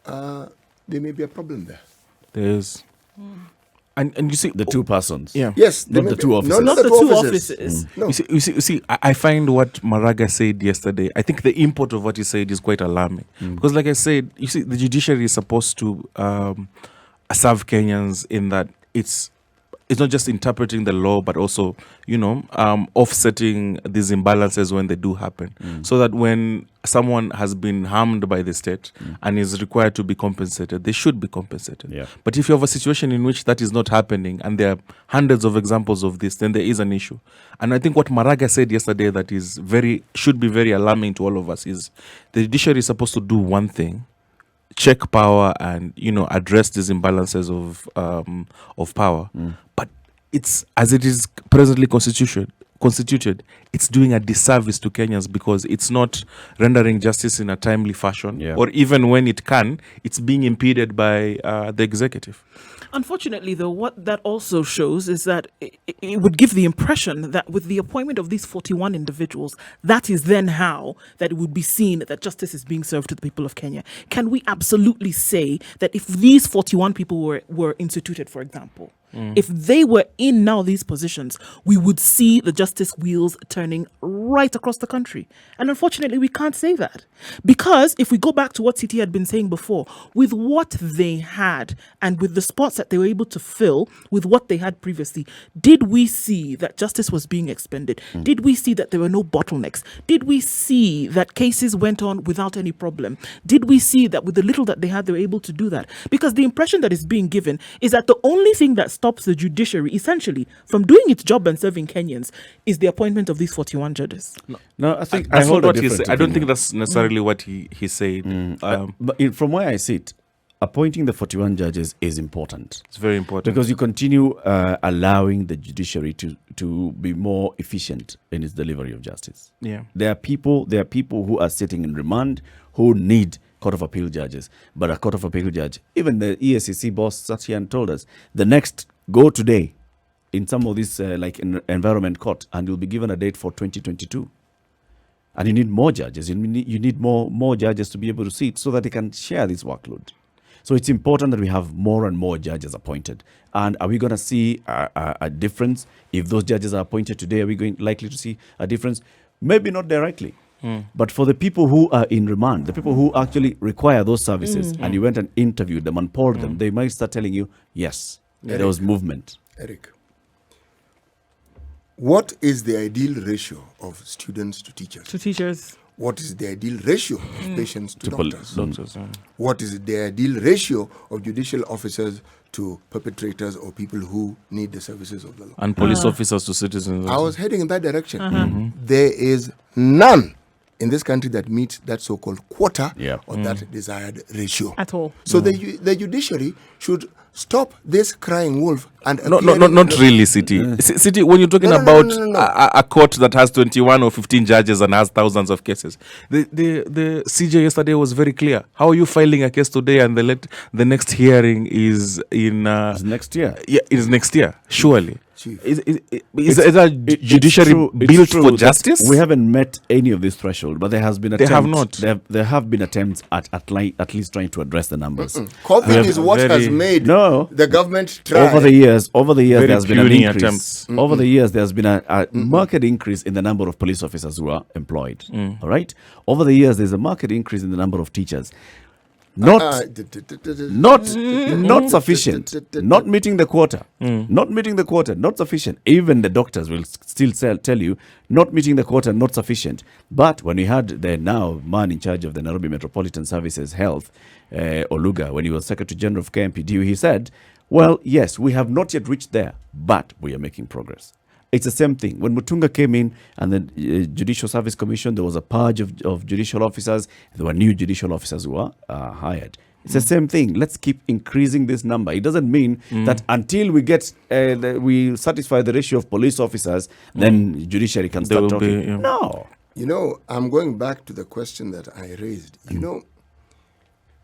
there may be a problem there. There's and you see The two persons. yeah. Yes, there Not may the be- two officers. No, not The the two two officers. offices. No. You see, I find what Maraga said yesterday, I think the import of what he said is quite alarming. Because like I said, you see, the judiciary is supposed to serve Kenyans in that it's not just interpreting the law, but also, offsetting these imbalances when they do happen. So that when someone has been harmed by the state and is required to be compensated, they should be compensated. Yeah. But if you have a situation in which that is not happening, and there are hundreds of examples of this, then there is an issue. And I think what Maraga said yesterday that should be very alarming to all of us is the judiciary is supposed to do one thing, check power and address these imbalances of power. But it's as it is presently constituted, it's doing a disservice to Kenyans because it's not rendering justice in a timely fashion, Yeah. or even when it can, it's being impeded by the executive. Unfortunately, though, what that also shows is that it would give the impression that with the appointment of these 41 individuals, that is then how that it would be seen that justice is being served to the people of Kenya. Can we absolutely say that if these 41 people were instituted, for example, If they were in now these positions, we would see the justice wheels turning right across the country. And unfortunately, we can't say that. Because if we go back to what CT had been saying before, with what they had and with the spots that they were able to fill with what they had previously, did we see that justice was being expended? Did we see that there were no bottlenecks? Did we see that cases went on without any problem? Did we see that with the little that they had, they were able to do that? Because the impression that is being given is that the only thing that stops the judiciary essentially from doing its job and serving Kenyans is the appointment of these 41 judges. No, I think That's I hold not a what he different said. I don't think opinion. that's necessarily what he said. But from where I sit, appointing the 41 judges is important. It's very important. Because you continue allowing the judiciary to be more efficient in its delivery of justice. Yeah. There are people who are sitting in remand who need Court of Appeal judges. But a Court of Appeal judge, even the EACC boss sat here and told us, the next go today in some of these like in environment court, and you'll be given a date for 2022. And you need more judges. You need more judges to be able to sit so that they can share this workload. So it's important that we have more and more judges appointed. And are we going to see a difference? If those judges are appointed today, are we likely to see a difference? Maybe not directly. But for the people who are in remand, the people who actually require those services, and you went and interviewed them and polled them, they might start telling you, yes, there was movement. Eric, what is the ideal ratio of students to teachers? To teachers. What is the ideal ratio of patients to doctors? Doctors, What is the ideal ratio of judicial officers to perpetrators or people who need the services of the law? and police officers to citizens. I was heading in that direction. There is none in this country that meets that so-called quota or that desired ratio. At all. So the judiciary should stop this crying wolf and Not really, City. City, when you're talking No. about a court that has 21 or 15 judges and has thousands of cases, the CJ yesterday was very clear. How are you filing a case today and the next hearing is in... It's next year. Yeah, it is next year, surely. Chief. Is the judiciary built for justice? We haven't met any of this threshold, but there has been attempts. They have not. There have been attempts at least trying to address the numbers. COVID is what has made the government try. Over the years, Very there's been an puny increase. attempts. Over the years, there's been a market increase in the number of police officers who are employed. All right. Over the years, there's a market increase in the number of teachers. Not sufficient. Not meeting the quota. Not meeting the quota. Not sufficient. Even the doctors will still tell you not meeting the quota. Not sufficient. But when we had the now man in charge of the Nairobi Metropolitan Services Health, Oluga, when he was Secretary General of KMPDU, he said, "Well, yes, we have not yet reached there, but we are making progress." It's the same thing. When Mutunga came in and the Judicial Service Commission, there was a purge of judicial officers. There were new judicial officers who were hired. It's the same thing. Let's keep increasing this number. It doesn't mean that until we get we satisfy the ratio of police officers, then judiciary can start talking. No. You know, I'm going back to the question that I raised. You know,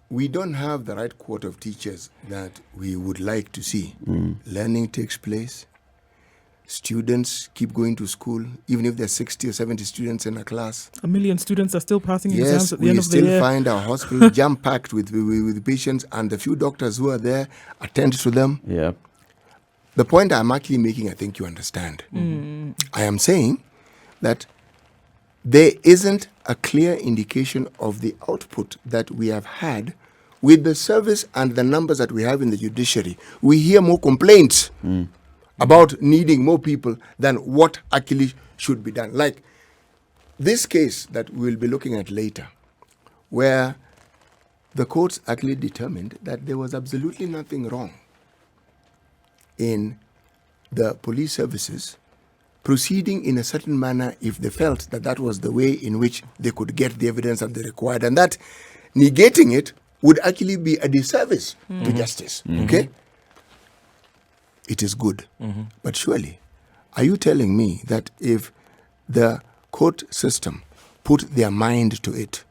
we don't have the right quota of teachers that we would like to see. Learning takes place. Students keep going to school, even if there's 60 or 70 students in a class. 1 million students are still passing exams Yes, at the end we of the year. still find our hospital jam-packed with patients, and the few doctors who are there attend to them. Yeah. The point I'm actually making, I think you understand. I am saying that there isn't a clear indication of the output that we have had with the service and the numbers that we have in the judiciary. We hear more complaints about needing more people than what actually should be done. Like this case that we'll be looking at later, where the courts actually determined that there was absolutely nothing wrong in the police services proceeding in a certain manner if they felt that that was the way in which they could get the evidence that they required, and that negating it would actually be a disservice to justice. Okay? It is good. But surely, are you telling me that if the court system put their mind to it,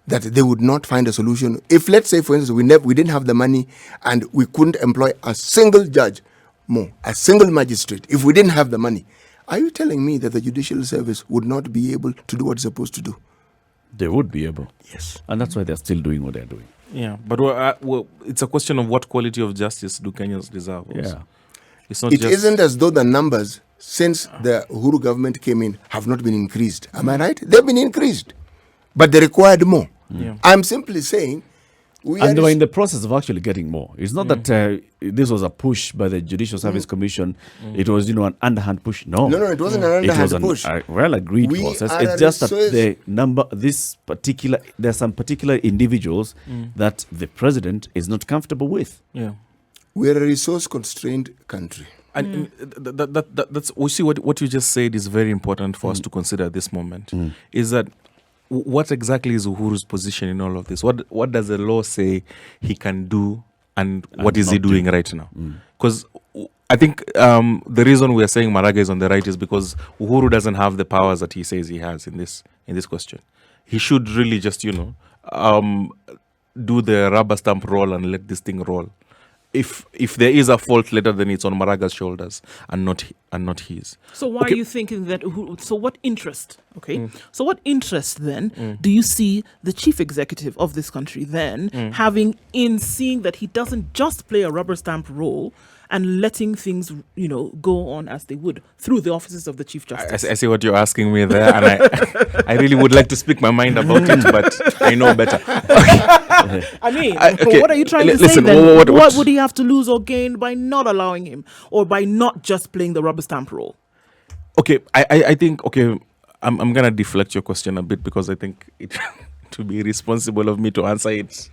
that they would not find a solution? If, let's say, for instance, we didn't have the money and we couldn't employ a single judge more, a single magistrate, if we didn't have the money, are you telling me that the judicial service would not be able to do what it's supposed to do? They would be able. Yes. And that's why they're still doing what they're doing. Yeah, but it's a question of what quality of justice do Kenyans deserve also. Yeah. It's not It just isn't as though the numbers since the Uhuru government came in have not been increased. Am I right? They've been increased, but they required more. Yeah. I'm simply saying And they were in the process of actually getting more. It's not that this was a push by the Judicial Service Commission. It was, an underhand push. No, No, it wasn't an underhand push. Well agreed We process. are It's a just that resource- there's some particular individuals that the president is not comfortable with. yeah. We're a resource-constrained country. And that's we see what you just said is very important for us to consider at this moment. Is that what exactly is Uhuru's position in all of this? What does the law say he can do, and what is he not do. doing right now? Because I think the reason we are saying Maraga is on the right is because Uhuru doesn't have the powers that he says he has in this question. He should really just do the rubber stamp roll and let this thing roll. If there is a fault later, then it's on Maraga's shoulders and not his. So why are you thinking that? So what interest? Okay. So what interest then do you see the chief executive of this country then having in seeing that he doesn't just play a rubber stamp role and letting things go on as they would through the offices of the chief justice? I see what you're asking me there, and I really would like to speak my mind about it, but I know better. I mean, okay, what are you trying to listen, say then? what- What would he have to lose or gain by not allowing him, or by not just playing the rubber stamp role? Okay, I think I'm gonna deflect your question a bit because I think it to be responsible of me to answer it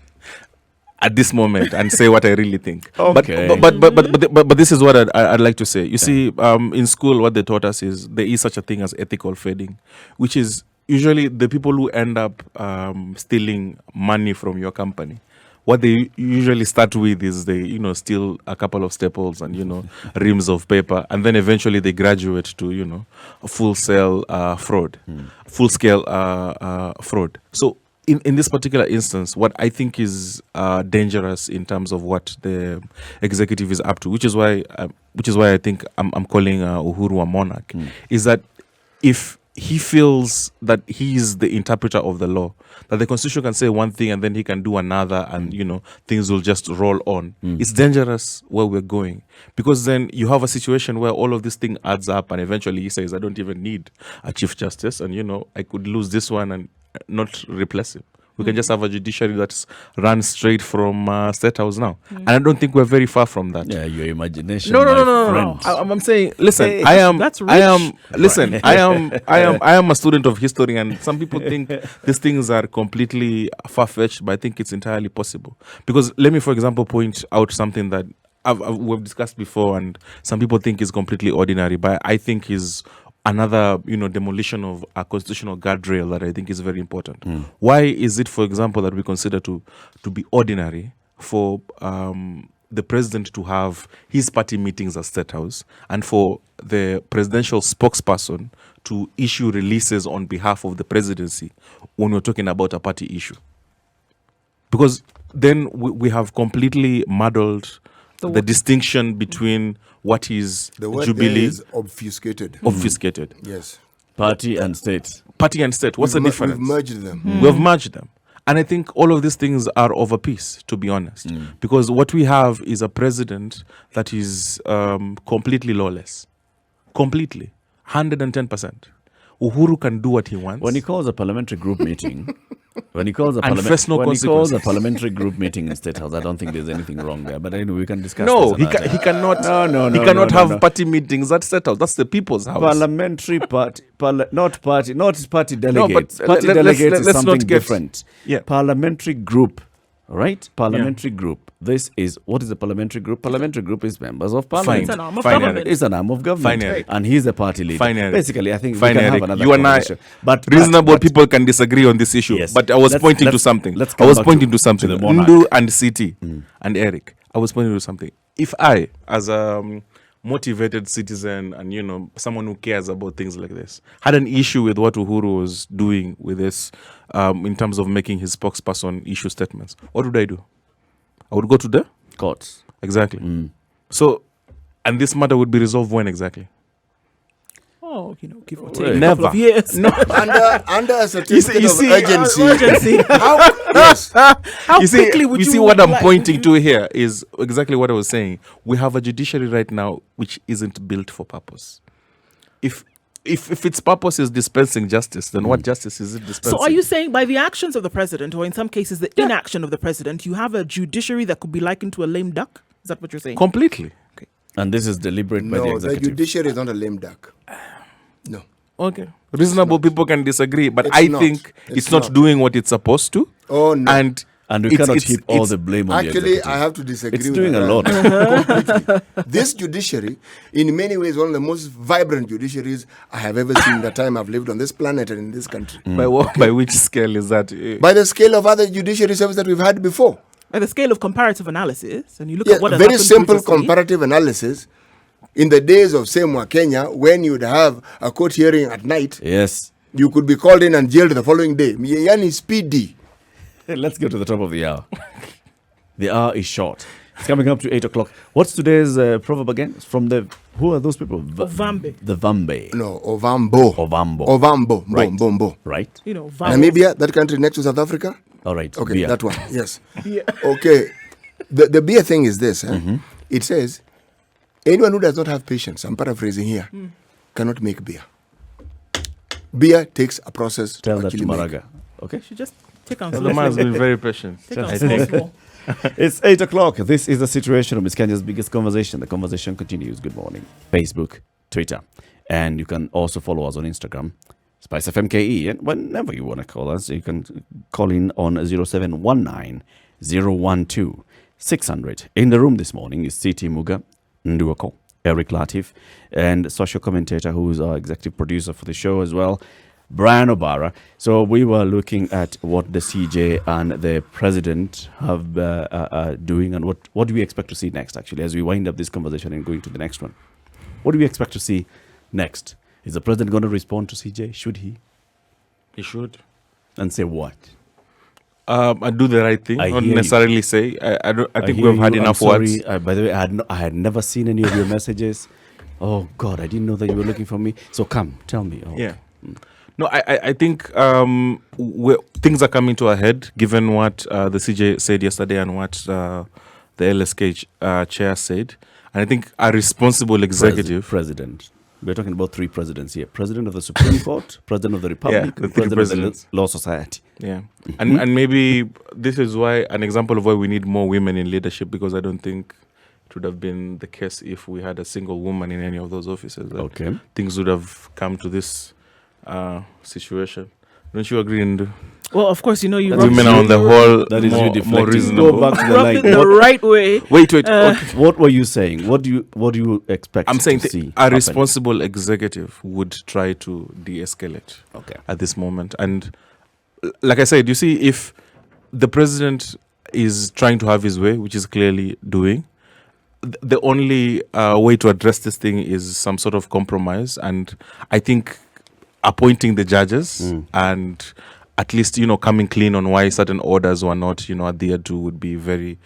at this moment and say what I really think. Okay. But this is what I'd like to say. You see, in school, what they taught us is there is such a thing as ethical fading, which is usually the people who end up stealing money from your company. What they usually start with is they, steal a couple of staples and, reams of paper. And then eventually they graduate to, full-scale fraud, full-scale fraud. So in this particular instance, what I think is dangerous in terms of what the executive is up to, which is why I think I'm calling Uhuru a monarch, is that if he feels that he is the interpreter of the law, that the constitution can say one thing and then he can do another, and things will just roll on. It's dangerous where we're going, because then you have a situation where all of this thing adds up, and eventually he says, I don't even need a chief justice, and I could lose this one and not replace him. We can just have a judiciary that's run straight from State House now, and I don't think we're very far from that. Yeah, your imagination. No. friend. I'm saying, listen. Hey, I am. that's I am. rich. Listen. I am a student of history, and some people think these things are completely far-fetched, but I think it's entirely possible. Because let me, for example, point out something that we've discussed before, and some people think is completely ordinary, but I think is another, demolition of a constitutional guardrail that I think is very important. Why is it, for example, that we consider to be ordinary for the president to have his party meetings at State House, and for the presidential spokesperson to issue releases on behalf of the presidency when we're talking about a party issue? Because then we have completely muddled the distinction between what is The word Jubilee there is obfuscated. obfuscated. Yes. Party and state. Party and state, what's the difference? We've merged them. We have merged them. And I think all of these things are of a piece, to be honest. Because what we have is a president that is completely lawless. Completely. 110%. Uhuru can do what he wants. When he calls a parliamentary group meeting, when he calls a parliamentary group meeting in State House, I don't think there's anything wrong there. But anyway, we can discuss. No, this he cannot. No, He cannot no, have no. party meetings at State House. That's the people's house. Parliamentary party, not party delegates. but Party let's delegates is not something get- different. Yeah. Parliamentary group, all right? Parliamentary group. This is, what is a parliamentary group? Parliamentary group is members of parliament. It's an arm of Fine, government. It's an arm of government. Fine, Eric. And he's a party leader. Fine, Eric. Basically, I think Fine, we can Eric. have another You and I, conversation. But reasonable people can disagree on this issue. Yes. But I was pointing to something. let's I come was back pointing to to something. the monarch. Ndu and CT and Eric, I was pointing to something. If I, as a motivated citizen and, someone who cares about things like this, had an issue with what Uhuru was doing with this in terms of making his spokesperson issue statements, what would I do? I would go to the courts. Exactly. So, and this matter would be resolved when exactly? Oh, give or Well, take a never. couple of years. No. Under a certificate you of see, urgency. Urgency. Yes. How you see, quickly would you you see what I'm like- pointing to here is exactly what I was saying. We have a judiciary right now which isn't built for purpose. If its purpose is dispensing justice, then what justice is it dispensing? So are you saying by the actions of the president, or in some cases the inaction of the president, you have a judiciary that could be likened to a lame duck? Is that what you're saying? Completely. And this is deliberate by the No, the executive. judiciary is not a lame duck. No. Okay. Reasonable people can disagree, but It's I not. think It's it's not not. doing what it's supposed to. Oh, no. And And we it's- cannot it's- heap all it's- the blame on the Actually, executive. I have to disagree It's with doing a that. lot. Completely. This judiciary, in many ways, one of the most vibrant judiciaries I have ever seen in the time I've lived on this planet and in this country. by which scale is that? By the scale of other judiciary services that we've had before. At the scale of comparative analysis, and you look Yeah, at what has very happened simple previously. comparative analysis. In the days of Semwa, Kenya, when you'd have a court hearing at night, Yes. you could be called in and jailed the following day. Yani speedy. Let's go to the top of the hour. The hour is short. It's coming up to 8 o'clock. What's today's proverb again? It's from the... Who are those people? Ovambe. The Vambe. No, Ovambo. Ovambo. Ovambo. Right. Bombo. Right? You know, vowels. Namibia, that country next to South Africa? All right. Okay, beer. that one. Yes. Yeah. Okay. The beer thing is this. It says, anyone who does not have patience, I'm paraphrasing here, cannot make beer. Beer takes a process Tell to that to actually make. Maraga. Okay? You should just take on The man has been very patient. Take on I small, think. small. It's 8 o'clock. This is the Situation Room. It's Kenya's biggest conversation. The conversation continues. Good morning. Facebook, Twitter. And you can also follow us on Instagram, Spice FMKE. And whenever you want to call us, you can call in on 0719 012 600. In the room this morning is CT Muga, Nduako, Eric Latif, and social commentator who is our executive producer for the show as well, Brian Obara. So we were looking at what the CJ and the president have doing, and what do we expect to see next, actually, as we wind up this conversation and going to the next one. What do we expect to see next? Is the president going to respond to CJ? Should he? He should. And say what? And do the right thing. I Not hear you. necessarily say. I think hear we've had you. enough I'm sorry. words. By the way, I had never seen any of your messages. Oh, God, I didn't know that you were looking for me. So come, tell me. Oh, Yeah. No, I think things are coming to a head given what the CJ said yesterday and what the LSK chair said. And I think a responsible executive. President. We're talking about three presidents here. President of the Supreme Court, President of the Republic, the and three President presidents. of the Law Society. Yeah. And maybe this is why an example of why we need more women in leadership, because I don't think it would have been the case if we had a single woman in any of those offices. That Okay. things would have come to this situation. Don't you agree? And Well, of course, you know, you That's rub women you. are on the whole That is more, you more deflecting. reasonable. Go back to the rub line. it the right way. Wait. What were you saying? What do you expect I'm saying to see a happen? responsible executive would try to de-escalate Okay. at this moment. And like I said, you see, if the president is trying to have his way, which is clearly doing, the only way to address this thing is some sort of compromise. And I think appointing the judges and at least, coming clean on why certain orders were not, adhered to would be very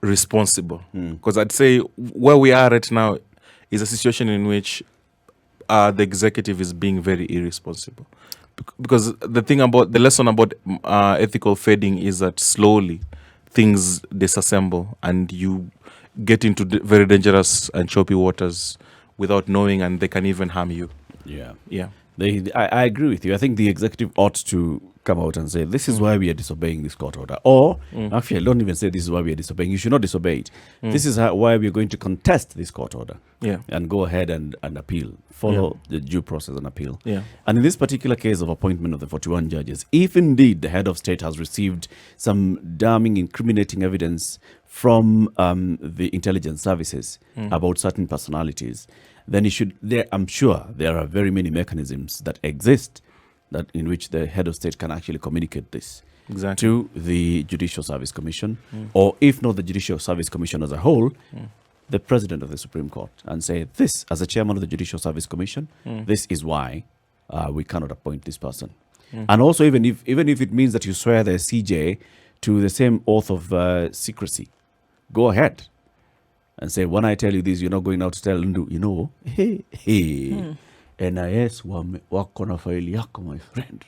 responsible. Because I'd say where we are right now is a situation in which the executive is being very irresponsible. Because the lesson about ethical fading is that slowly things disassemble and you get into very dangerous and choppy waters without knowing, and they can even harm you. Yeah. Yeah. I agree with you. I think the executive ought to come out and say, this is why we are disobeying this court order. Or, actually, don't even say this is why we are disobeying. You should not disobey it. This is why we are going to contest this court order. Yeah. And go ahead and appeal. Follow the due process and appeal. Yeah. And in this particular case of appointment of the 41 judges, if indeed the head of state has received some damning, incriminating evidence from the intelligence services about certain personalities, then I'm sure there are very many mechanisms that exist that in which the head of state can actually communicate this Exactly. to the Judicial Service Commission, or if not the Judicial Service Commission as a whole, the President of the Supreme Court, and say, this, as a chairman of the Judicial Service Commission, this is why we cannot appoint this person. And also, even if it means that you swear the CJ to the same oath of secrecy, go ahead and say, when I tell you this, you're not going out to tell Ndu, NIS wako na faili yako, my friend.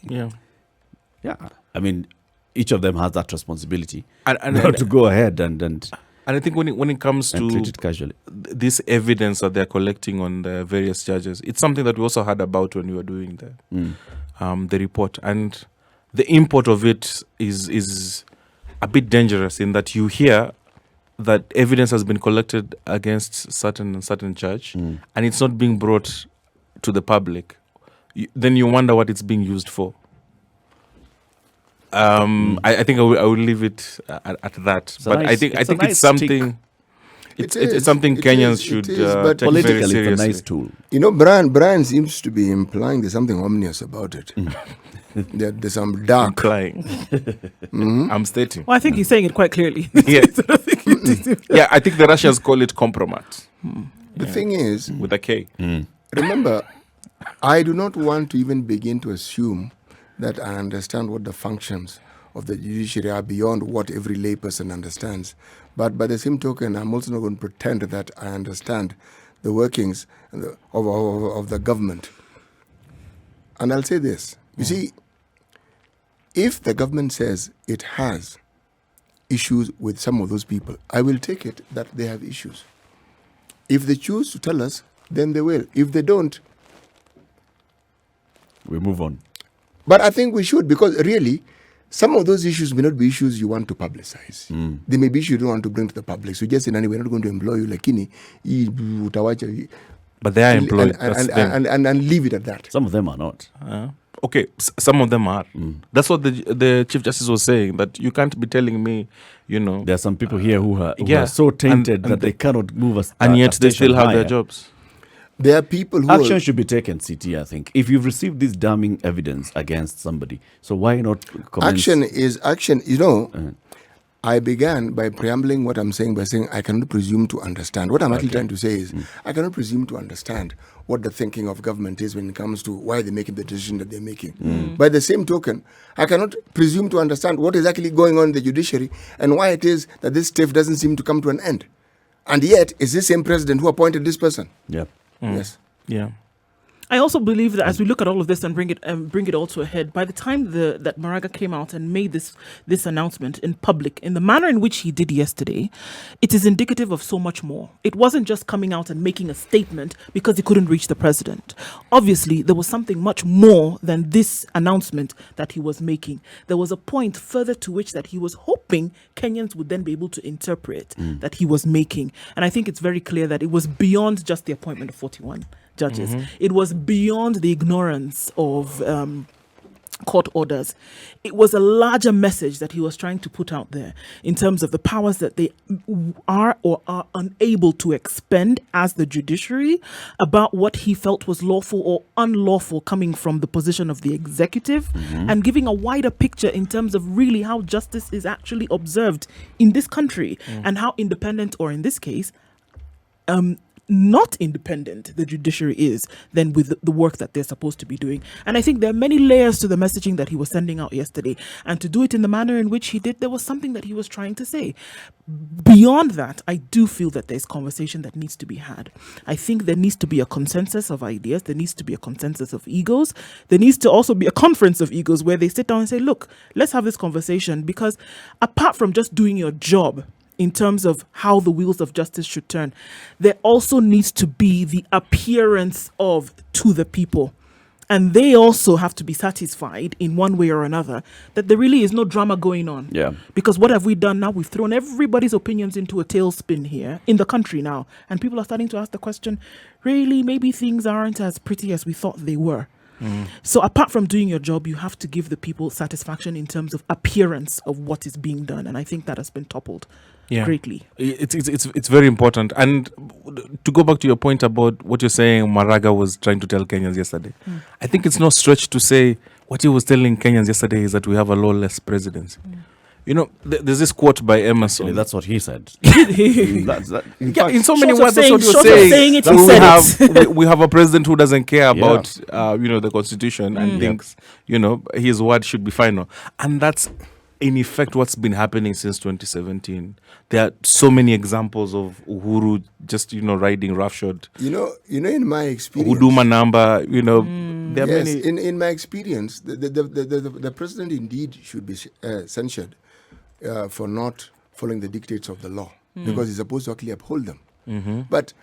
Yeah. Yeah, I mean, each of them has that responsibility And to go ahead and I think when it comes treat to it casually. this evidence that they're collecting on the various charges, it's something that we also heard about when we were doing the report. And the import of it is a bit dangerous in that you hear that evidence has been collected against certain charge, and it's not being brought to the public. Then you wonder what it's being used for. I think I will leave it at that. It's a But nice- I think it's a it's nice something. It's something Kenyans should take very Politically, it's a seriously. nice tool. You know, Brian seems to be implying there's something ominous about it. There's some dark. Implying. I'm stating. Well, I think he's saying it quite clearly. Yeah. So I think it is- Yeah, I think the Russians call it compromat The thing is, with a K. remember, I do not want to even begin to assume that I understand what the functions of the judiciary are beyond what every layperson understands. But by the same token, I'm also not going to pretend that I understand the workings of the government. And I'll say this. You see, if the government says it has issues with some of those people, I will take it that they have issues. If they choose to tell us, then they will. If they don't, We move on. but I think we should, because really, some of those issues may not be issues you want to publicize. They may be issues you don't want to bring to the public. So just in any way, we're not going to employ you, lakini, utawacha, But they are employed. That's them. and leave it at that. Some of them are not. Okay, some of them are. That's what the Chief Justice was saying, that you can't be telling me, There are some people here who are yeah, so tainted and that they cannot move us. and yet they still have their jobs. There are people who Action should be taken, CT, I think. If you've received this damning evidence against somebody, so why not commence? action is action. You know, I began by preambling what I'm saying by saying I cannot presume to understand. What I'm actually trying to say is I cannot presume to understand what the thinking of government is when it comes to why they're making the decision that they're making. By the same token, I cannot presume to understand what is actually going on in the judiciary and why it is that this stiff doesn't seem to come to an end. And yet, it's this same president who appointed this person. Yeah. Yes. Yeah. I also believe that as we look at all of this and bring it all to a head, by the time that Maraga came out and made this announcement in public, in the manner in which he did yesterday, it is indicative of so much more. It wasn't just coming out and making a statement because he couldn't reach the president. Obviously, there was something much more than this announcement that he was making. There was a point further to which that he was hoping Kenyans would then be able to interpret that he was making. And I think it's very clear that it was beyond just the appointment of 41 judges. It was beyond the ignorance of court orders. It was a larger message that he was trying to put out there in terms of the powers that they are or are unable to expend as the judiciary, about what he felt was lawful or unlawful coming from the position of the executive, and giving a wider picture in terms of really how justice is actually observed in this country and how independent, or in this case, not independent the judiciary is then with the work that they're supposed to be doing. And I think there are many layers to the messaging that he was sending out yesterday, and to do it in the manner in which he did, there was something that he was trying to say. Beyond that, I do feel that there's conversation that needs to be had. I think there needs to be a consensus of ideas, there needs to be a consensus of egos, there needs to also be a conference of egos where they sit down and say, look, let's have this conversation, because apart from just doing your job in terms of how the wheels of justice should turn, there also needs to be the appearance of to the people. And they also have to be satisfied in one way or another that there really is no drama going on. Yeah. Because what have we done now? We've thrown everybody's opinions into a tailspin here in the country now. And people are starting to ask the question, really, maybe things aren't as pretty as we thought they were. So apart from doing your job, you have to give the people satisfaction in terms of appearance of what is being done. And I think that has been toppled greatly. It's very important. And to go back to your point about what you're saying, Maraga was trying to tell Kenyans yesterday. I think it's no stretch to say what he was telling Kenyans yesterday is that we have a lawless presidency. You know, there's this quote by Emerson. Actually, that's what he said. In so many Short of words, that's what short you're of saying. saying it, That he said we have a president who doesn't care about, the Constitution and thinks, his word should be final. And that's, in effect, what's been happening since 2017. There are so many examples of Uhuru just, riding roughshod. You know, in my experience, Huduma number, There are Yes, many. in my experience, the president indeed should be censured for not following the dictates of the law, because he's supposed to actually uphold them. But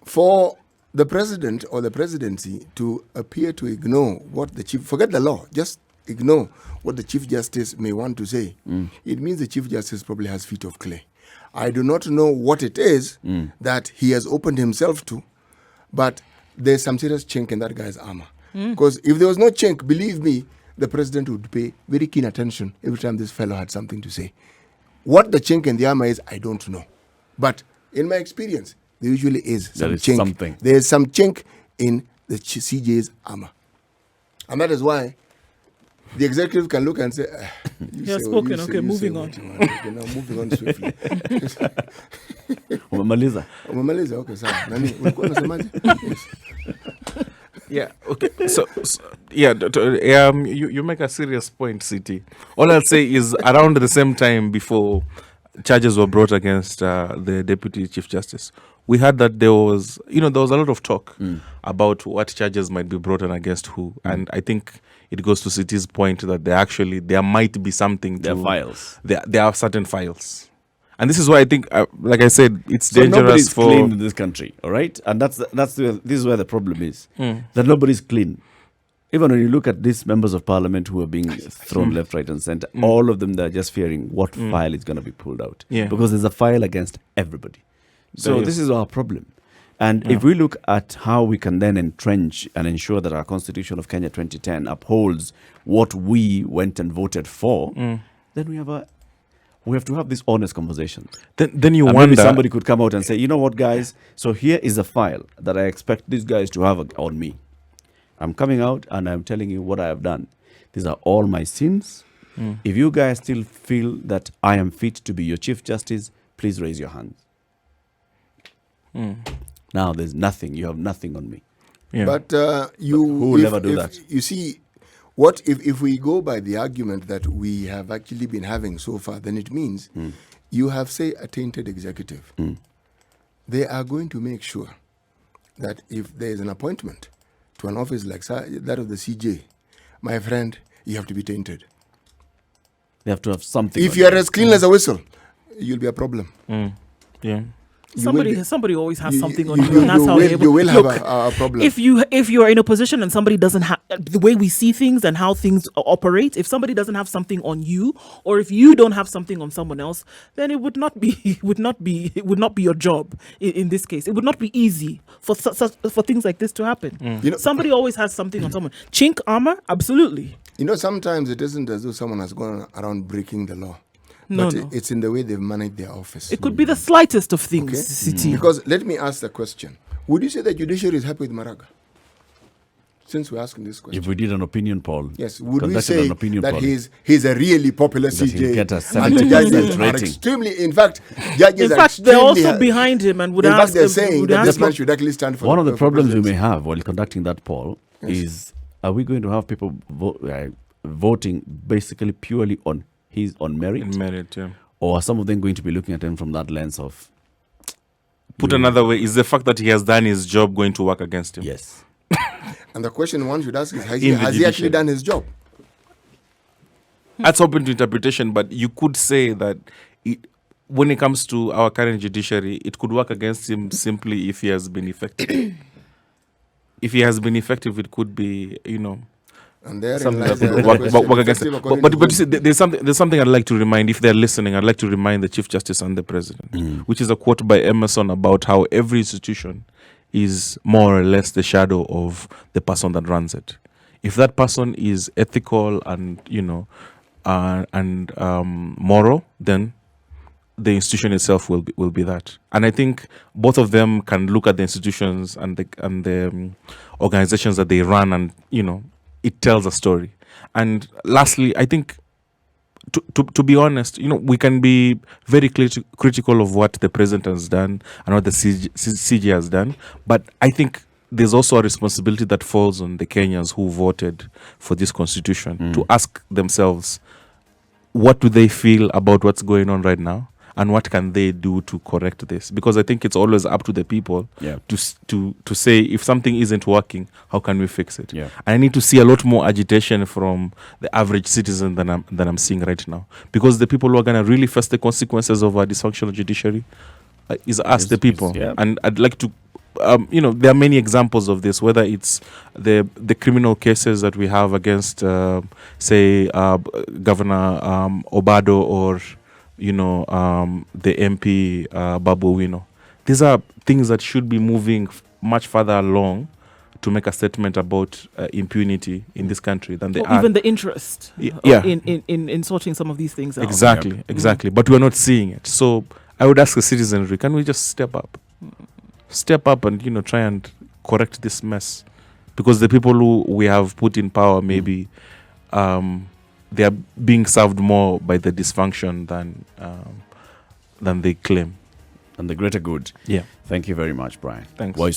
for the president or the presidency to appear to ignore what the chief, forget the law, just ignore what the chief justice may want to say, it means the chief justice probably has feet of clay. I do not know what it is that he has opened himself to, but there's some serious chink in that guy's armor. Because if there was no chink, believe me, the president would pay very keen attention every time this fellow had something to say. What the chink in the armor is, I don't know. But in my experience, there usually is some chink. Something. There is some chink in the CJ's armor. And that is why the executive can look and say, He has spoken, okay, moving on. Okay, now moving on swiftly. Umemaliza. Umemaliza, okay, sawa. Nani, ulikuwa unasemaje? Yes. Yeah. Okay. So you make a serious point, CT. All I'll say is around the same time before charges were brought against the deputy chief justice, we heard that there was a lot of talk about what charges might be brought against who, and I think it goes to CT's point that there might be something. There are files. There are certain files. And this is why I think, like I said, it's So dangerous nobody's for... clean in this country, all right? And this is where the problem is, that nobody's clean. Even when you look at these members of parliament who are being thrown left, right, and center, all of them, they're just fearing what file is going to be pulled out. Yeah. Because there's a file against everybody. So There this is. is our problem. And if we look at how we can then entrench and ensure that our Constitution of Kenya 2010 upholds what we went and voted for, then we have to have this honest conversation. Then you And wonder... maybe somebody could come out and say, you know what, guys? So here is a file that I expect these guys to have on me. I'm coming out and I'm telling you what I have done. These are all my sins. If you guys still feel that I am fit to be your Chief Justice, please raise your hands. Now there's nothing. You have nothing on me. Yeah. But Who will never do that? You see, what if we go by the argument that we have actually been having so far, then it means you have, say, a tainted executive. They are going to make sure that if there is an appointment to an office like that of the CJ, my friend, you have to be tainted. They have to have something. If on you are as clean as a whistle, you'll be a problem. Yeah. Somebody always has something on you, and that's how you will have look, a problem. if you are in a position and somebody doesn't have the way we see things and how things operate, if somebody doesn't have something on you, or if you don't have something on someone else, then it would not be your job. In this case, it would not be easy for things like this to happen. Somebody always has something on someone. Chink armor, absolutely. Sometimes it isn't as though someone has gone around breaking the law. No, But no. it's in the way they've managed their office. It could be the slightest of things, Okay? City. Because let me ask the question. Would you say the judiciary is happy with Maraga? Since we're asking this question. If we did an opinion poll, Yes, would we conducted say an opinion that poll, he's a really popular that he'll CJ get a and the 70% judges are rating. extremely, in fact, judges In are fact, they're extremely also behind him and would in ask fact, they're him- saying would that ask this man him- should actually stand for one of the for problems we may presidency. have while conducting that poll is, are we going to have people voting basically purely on merit? In merit, yeah. Or are some of them going to be looking at him from that lens of, Put another way, is the fact that he has done his job going to work against him? yes. And the question one should ask is, has In the he actually judiciary. done his job? That's open to interpretation, but you could say that when it comes to our current judiciary, it could work against him simply if he has been effective. If he has been effective, it could be, And there something lies that the could work question, against effective it. according But to you whom? see, there's something I'd like to remind, if they're listening, I'd like to remind the Chief Justice and the President, which is a quote by Emerson about how every institution is more or less the shadow of the person that runs it. If that person is ethical and, moral, then the institution itself will be that. And I think both of them can look at the institutions and the organizations that they run, and it tells a story. And lastly, I think to be honest, we can be very critical of what the president has done and what the CJ has done, but I think there's also a responsibility that falls on the Kenyans who voted for this constitution to ask themselves, what do they feel about what's going on right now? and what can they do to correct this? Because I think it's always up to the people Yeah. to say if something isn't working, how can we fix it? Yeah. I need to see a lot more agitation from the average citizen than I'm seeing right now, because the people who are going to really face the consequences of our dysfunctional judiciary is us, the people. yeah. And I'd like to, there are many examples of this, whether it's the criminal cases that we have against, say, Governor Obado, or, the MP Babu Wino. These are things that should be moving much further along to make a statement about impunity in this country than they Or are. even the interest Yeah. in sorting some of these things out. Exactly. But we're not seeing it. So I would ask the citizenry, can we just step up? Step up and, try and correct this mess. Because the people who we have put in power, maybe they are being served more by the dysfunction than they claim. And the greater good. Yeah. Thank you very much, Brian. Thanks. Voice